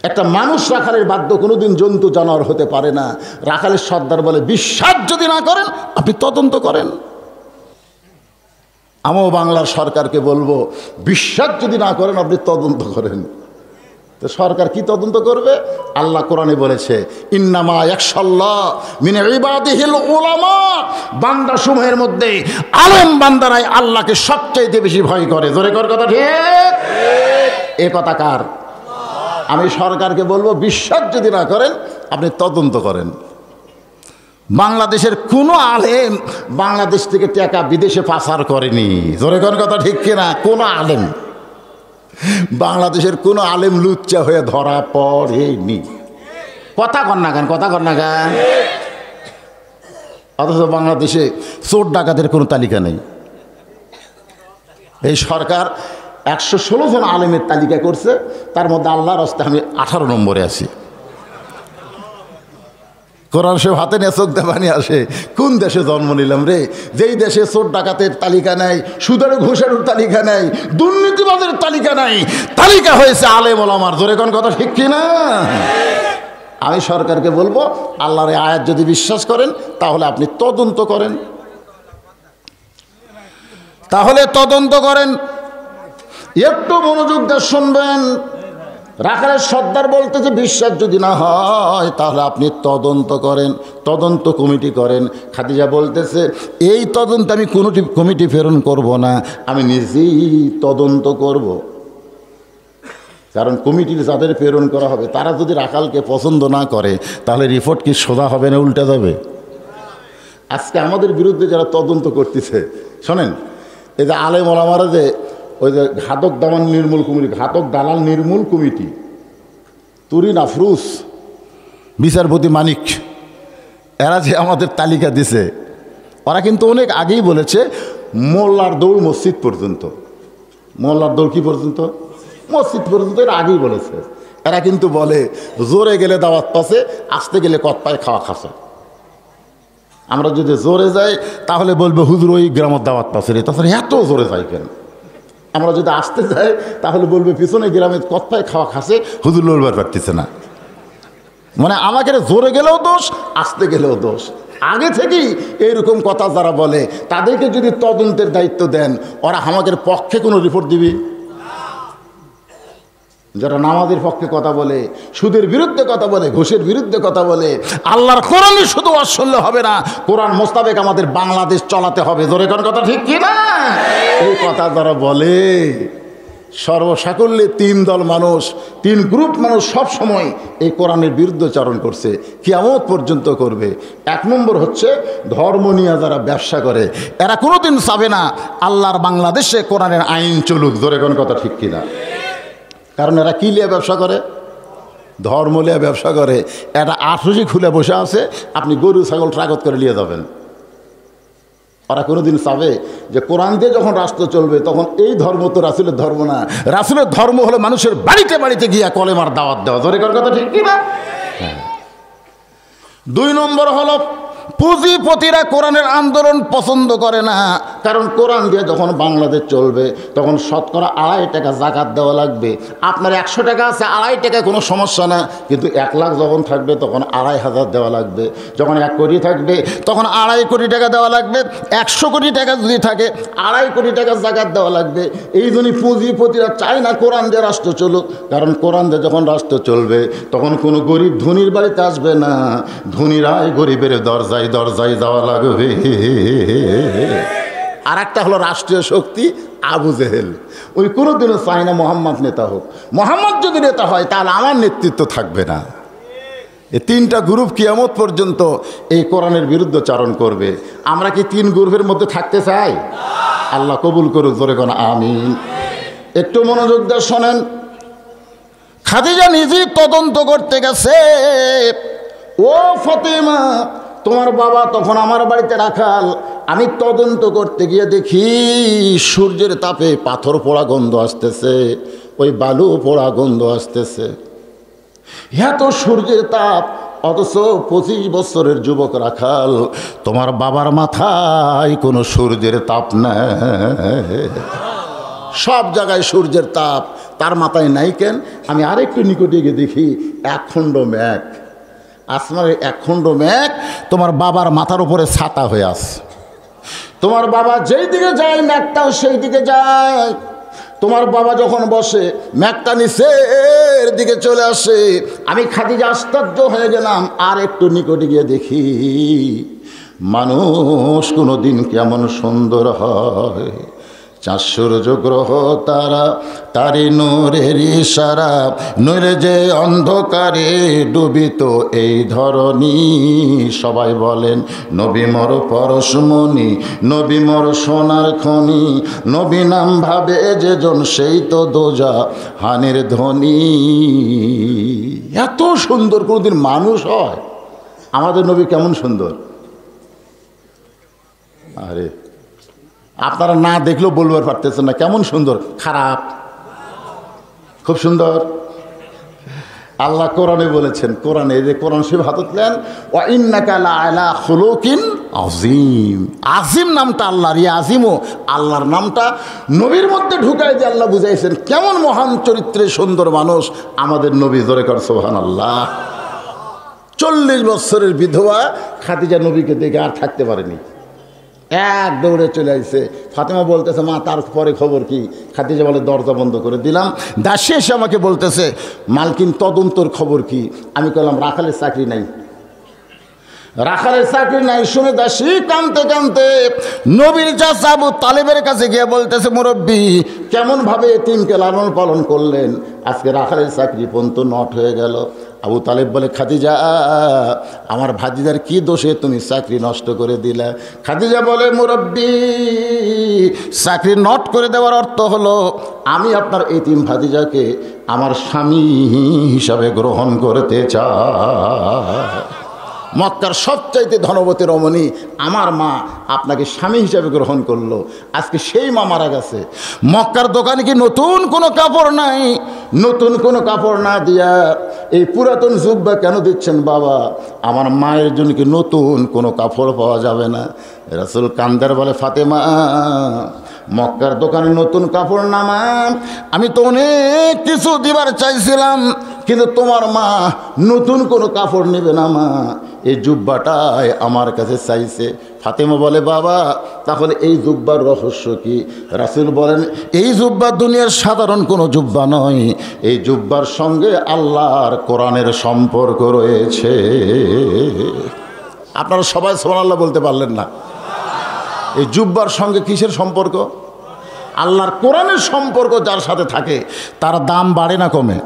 একটা মানুষ রাখালের বাধ্য কোনোদিন জন্তু জানোয়ার হতে পারে না। রাখালের সর্দার বলে, বিশ্বাস যদি না করেন আপনি তদন্ত করেন। আমিও বাংলার সরকারকে বলবো, বিশ্বাস যদি না করেন আপনি তদন্ত করেন। তো সরকার কি তদন্ত করবে? আল্লাহ কোরআনে বলেছে, ইন্নামা ইয়াখশাল্লাহ মিন ইবাদিহিল উলামা, বান্দা সমূহের মধ্যে আলেম বান্দারাই আল্লাহকে সবচেয়ে বেশি ভয় করে। জোরে কর কথা ঠিক। এ কথা কার? আমি সরকারকে বলবো, বিশ্বাস যদি না করেন আপনি তদন্ত করেন। বাংলাদেশের কোনো আলেম বাংলাদেশ থেকে টাকা বিদেশে পাচার করেনি। জোরে কোন কথা ঠিক কিনা? কোনো আলেম, বাংলাদেশের কোনো আলেম লুচ্চা হয়ে ধরা পড়েনি। কথা কন না গান, কথা কন না গান। অথচ বাংলাদেশে চোর ডাকাতের কোনো তালিকা নেই। এই সরকার 116 জন আলেমের তালিকা করছে, তার মধ্যে আল্লাহর রাস্তে আমি 18 নম্বরে আছি। কোরআন সে হাতে নিয়ে চোখ দেবানি আসে, কোন দেশে জন্ম নিলাম রে, যেই দেশে চোর ডাকাতের তালিকা নেই, সুদের ঘুষের তালিকা নেই, দুর্নীতিবাদের তালিকা নেই, তালিকা হয়েছে আলেম ওলামার। জোরে কোন কথা ঠিক কিনা? আমি সরকারকে বলবো, আল্লাহর আয়াত যদি বিশ্বাস করেন তাহলে আপনি তদন্ত করেন, তাহলে তদন্ত করেন। একটু মনোযোগ দিয়ে শুনবেন। রাখালের সর্দার বলতেছে বিশ্বাস যদি না হয় তাহলে আপনি তদন্ত করেন, তদন্ত কমিটি করেন। খাদিজা বলতেছে এই তদন্ত আমি কোনো কমিটি প্রেরণ করব না, আমি নিজেই তদন্ত করব। কারণ কমিটির যাদের প্রেরণ করা হবে তারা যদি রাখালকে পছন্দ না করে তাহলে রিপোর্ট কি সোজা হবে না উল্টে যাবে? আজকে আমাদের বিরুদ্ধে যারা তদন্ত করতেছে, শোনেন, এই যে আলেম ওলামারা যে ওই যে ঘাতক দালাল নির্মূল কমিটি, ঘাতক দালাল নির্মূল কমিটি, তুরিন আফরুস, বিচারপতি মানিক, এরা যে আমাদের তালিকা দিছে, ওরা কিন্তু অনেক আগেই বলেছে মোল্লার দৌড় মসজিদ পর্যন্ত। মোল্লার দৌড় কি পর্যন্ত? মসজিদ পর্যন্ত। এরা আগেই বলেছে। এরা কিন্তু বলে জোরে গেলে দাওয়াত পাশে, আসতে গেলে কত পায় খাওয়া খাসে। আমরা যদি জোরে যাই তাহলে বলবে হুজুর ওই গ্রামের দাওয়াত পাশে রে, তাছাড়া এত জোরে যাই কেন? আমরা যদি আসতে যাই তাহলে বলবে পিছনে গ্রামে কত পায় খাওয়া খাসে, হুজুর লড়বার পারতেছে না। মানে আমাকে জোরে গেলেও দোষ, আসতে গেলেও দোষ। আগে থেকেই এইরকম কথা যারা বলে তাদেরকে যদি তদন্তের দায়িত্ব দেন, ওরা আমাদের পক্ষে কোনো রিপোর্ট দিবি? যারা নামাজের পক্ষে কথা বলে, সুদের বিরুদ্ধে কথা বলে, ঘুষের বিরুদ্ধে কথা বলে, আল্লাহর কোরআনই শুধু শুনলে হবে না, কোরআন মোতাবেক আমাদের বাংলাদেশ চলাতে হবে। জোরে কোন কথা ঠিক কি না? এই কথা যারা বলে সর্বসাকল্যে তিন দল মানুষ, তিন গ্রুপ মানুষ সব সময় এই কোরআনের বিরুদ্ধাচরণ করছে, কিয়ামত পর্যন্ত করবে। এক নম্বর হচ্ছে ধর্ম নিয়ে যারা ব্যবসা করে, এরা কোনোদিন চাবে না আল্লাহর বাংলাদেশে কোরআনের আইন চলুক। জোরে কোন কথা ঠিক কিনা? কারণ এরা কী নিয়ে ব্যবসা করে? ধর্ম নিয়ে ব্যবসা করে। এটা আঠুজি খুলে বসে আছে, আপনি গরু ছাগল ট্রাগত করে নিয়ে যাবেন। ওরা কোনোদিন চাবে যে কোরআন দিয়ে যখন রাষ্ট্র চলবে তখন এই ধর্ম তো রাসূলের ধর্ম না, রাসূলের ধর্ম হলো মানুষের বাড়িতে বাড়িতে গিয়া কলেমার দাওয়াত দেওয়া। জোরে কোন কথা ঠিক কি না? দুই নম্বর হলো পুঁজিপতিরা কোরআনের আন্দোলন পছন্দ করে না। কারণ কোরআন দিয়ে যখন বাংলাদেশ চলবে তখন শতকরা 2.5 টাকা জাকাত দেওয়া লাগবে। আপনার 100 টাকা আছে, 2.5 টাকা কোনো সমস্যা না, কিন্তু 1 লাখ যখন থাকবে তখন 2,500 দেওয়া লাগবে। যখন 1 কোটি থাকবে তখন 2.5 কোটি টাকা দেওয়া লাগবে। 100 কোটি টাকা যদি থাকে 2.5 কোটি টাকা জাকাত দেওয়া লাগবে। এই জন্যই পুঁজিপতিরা চায় না কোরআন দিয়ে রাষ্ট্র চলুক। কারণ কোরআন দিয়ে যখন রাষ্ট্র চলবে তখন কোনো গরিব ধনীর বাড়িতে আসবে না, ধনীরাই গরিবের দরজায় দরজায় যাওয়া লাগবে। আর একটা হলো রাষ্ট্রীয় শক্তি আবু জেহেল, ওই কোনোদিনও চায় না মোহাম্মদ নেতা হোক। মোহাম্মদ যদি নেতা হয় তাহলে আমার নেতৃত্ব থাকবে না। এই তিনটা গ্রুপ কিয়ামত পর্যন্ত এই কোরআনের বিরুদ্ধাচরণ করবে। আমরা কি 3 গ্রুপের মধ্যে থাকতে চাই? আল্লাহ কবুল করুক। জোরে কোন আমিন। একটু মনোযোগ দিয়ে শোনেন। খাদিজা নিজেই তদন্ত করতে গেছে। ও ফাতেমা, তোমার বাবা তখন আমার বাড়িতে রাখাল, আমি তদন্ত করতে গিয়ে দেখি সূর্যের তাপে পাথর পোড়া গন্ধ আসতেছে, ওই বালু পোড়া গন্ধ আসতেছে। এত সূর্যের তাপ, অথচ 25 বছরের যুবক রাখাল, তোমার বাবার মাথায় কোনো সূর্যের তাপ নেই। সব জায়গায় সূর্যের তাপ, তার মাথায় নাই কেন? আমি আরেকটু নিকটে গিয়ে দেখি 1 খণ্ড মেঘ, আসমানের 1 খণ্ড মেঘ তোমার বাবার মাথার উপরে ছাতা হয়ে আছে। তোমার বাবা যেই দিকে যায় মেঘটাও সেই দিকে যায়। তোমার বাবা যখন বসে মেঘটা নিচের দিকে চলে আসে। আমি খাদিজা আশ্চর্য হয়ে গেলাম। আর একটু নিকটে গিয়ে দেখি মানুষ কোনো দিন কেমন সুন্দর হয়। 4 সূর্য গ্রহ তারা, তারি নূরের ইশারা, নূরে যে অন্ধকারে ডুবিত এই ধরনী। সবাই বলেন নবী মোর পরশমণি, নবী মোর সোনার খনি, নবী নাম ভাবে যেজন সেই তো দোজা হানের ধনী। এত সুন্দর কোনোদিন মানুষ হয়? আমাদের নবী কেমন সুন্দর! আরে আপনারা না দেখলেও বলবার পারতেছেন না কেমন সুন্দর। খারাপ? খুব সুন্দর। আল্লাহ কোরআনে বলেছেন, কোরআনে যে কোরআন শরীফ হাতত নেন, ওয়া ইন্নাকা লাআলা খুলুকিন আযীম। আযীম নামটা আল্লাহর, ইয়া আযীমও আল্লাহর নামটা নবীর মধ্যে ঢুকাই দিয়ে আল্লাহ বুঝাইছেন কেমন মহান চরিত্রে সুন্দর মানুষ আমাদের নবী। জোরে কর সুবহানাল্লাহ। 40 বছরের বিধবা খাদিজা নবীকে দেখে আর থাকতে পারেনি। এক দৌড়ে চলে আসছে। ফাতেমা বলতেছে, মা তারপরে খবর কি? খাদিজা বলে, দরজা বন্ধ করে দিলাম। দাসী এসে আমাকে বলতেছে, মালকিন তদন্তর খবর কি? আমি বললাম, রাখালের চাকরি নাই। রাখালের চাকরি নাই শুনে দাসী কাঁদতে কাঁদতে নবীর চাচা আবু তালেবের কাছে গিয়ে বলতেছে, মুরব্বী কেমনভাবে এতিমকে লালন পালন করলেন, আজকে রাখালের চাকরি পর্যন্ত নট হয়ে গেল। আবু তালেব বলে, খাদিজা আমার ভাতিজার কি দোষে তুমি চাকরি নষ্ট করে দিলে? খাদিজা বলে, মুরব্বী চাকরি নট করে দেওয়ার অর্থ হলো আমি আপনার এতিম ভাতিজাকে আমার স্বামী হিসাবে গ্রহণ করতে চাই। মক্কার সবচাইতে ধনবতী রমণী আমার মা আপনাকে স্বামী হিসাবে গ্রহণ করলো, আজকে সেই মা মারা গেছে। মক্কার দোকানে কি নতুন কোনো কাপড় নাই? নতুন কোনো কাপড় না দিয়া এই পুরাতন জুব্বা কেন দিচ্ছেন বাবা? আমার মায়ের জন্য কি নতুন কোনো কাপড় পাওয়া যাবে না? রাসূল কান্দার বলে, ফাতেমা মক্কার দোকানে নতুন কাপড় না মা, আমি তো অনেক কিছু দিবার চাইছিলাম, কিন্তু তোমার মা নতুন কোনো কাপড় নেবে না মা, এই জুব্বাটাই আমার কাছে চাইছে। ফাতেমা বলে, বাবা তাহলে এই জুব্বার রহস্য কি? রাসূল বলেন, এই জুব্বা দুনিয়ার সাধারণ কোনো জুব্বা নয়, এই জুব্বার সঙ্গে আল্লাহর কোরআনের সম্পর্ক রয়েছে। আপনারা সবাই সুবহানাল্লাহ বলতে পারলেন না? এই জুব্বার সঙ্গে কিসের সম্পর্ক? আল্লাহর কোরআনের সম্পর্ক যার সাথে থাকে তার দাম বাড়ে না কমে?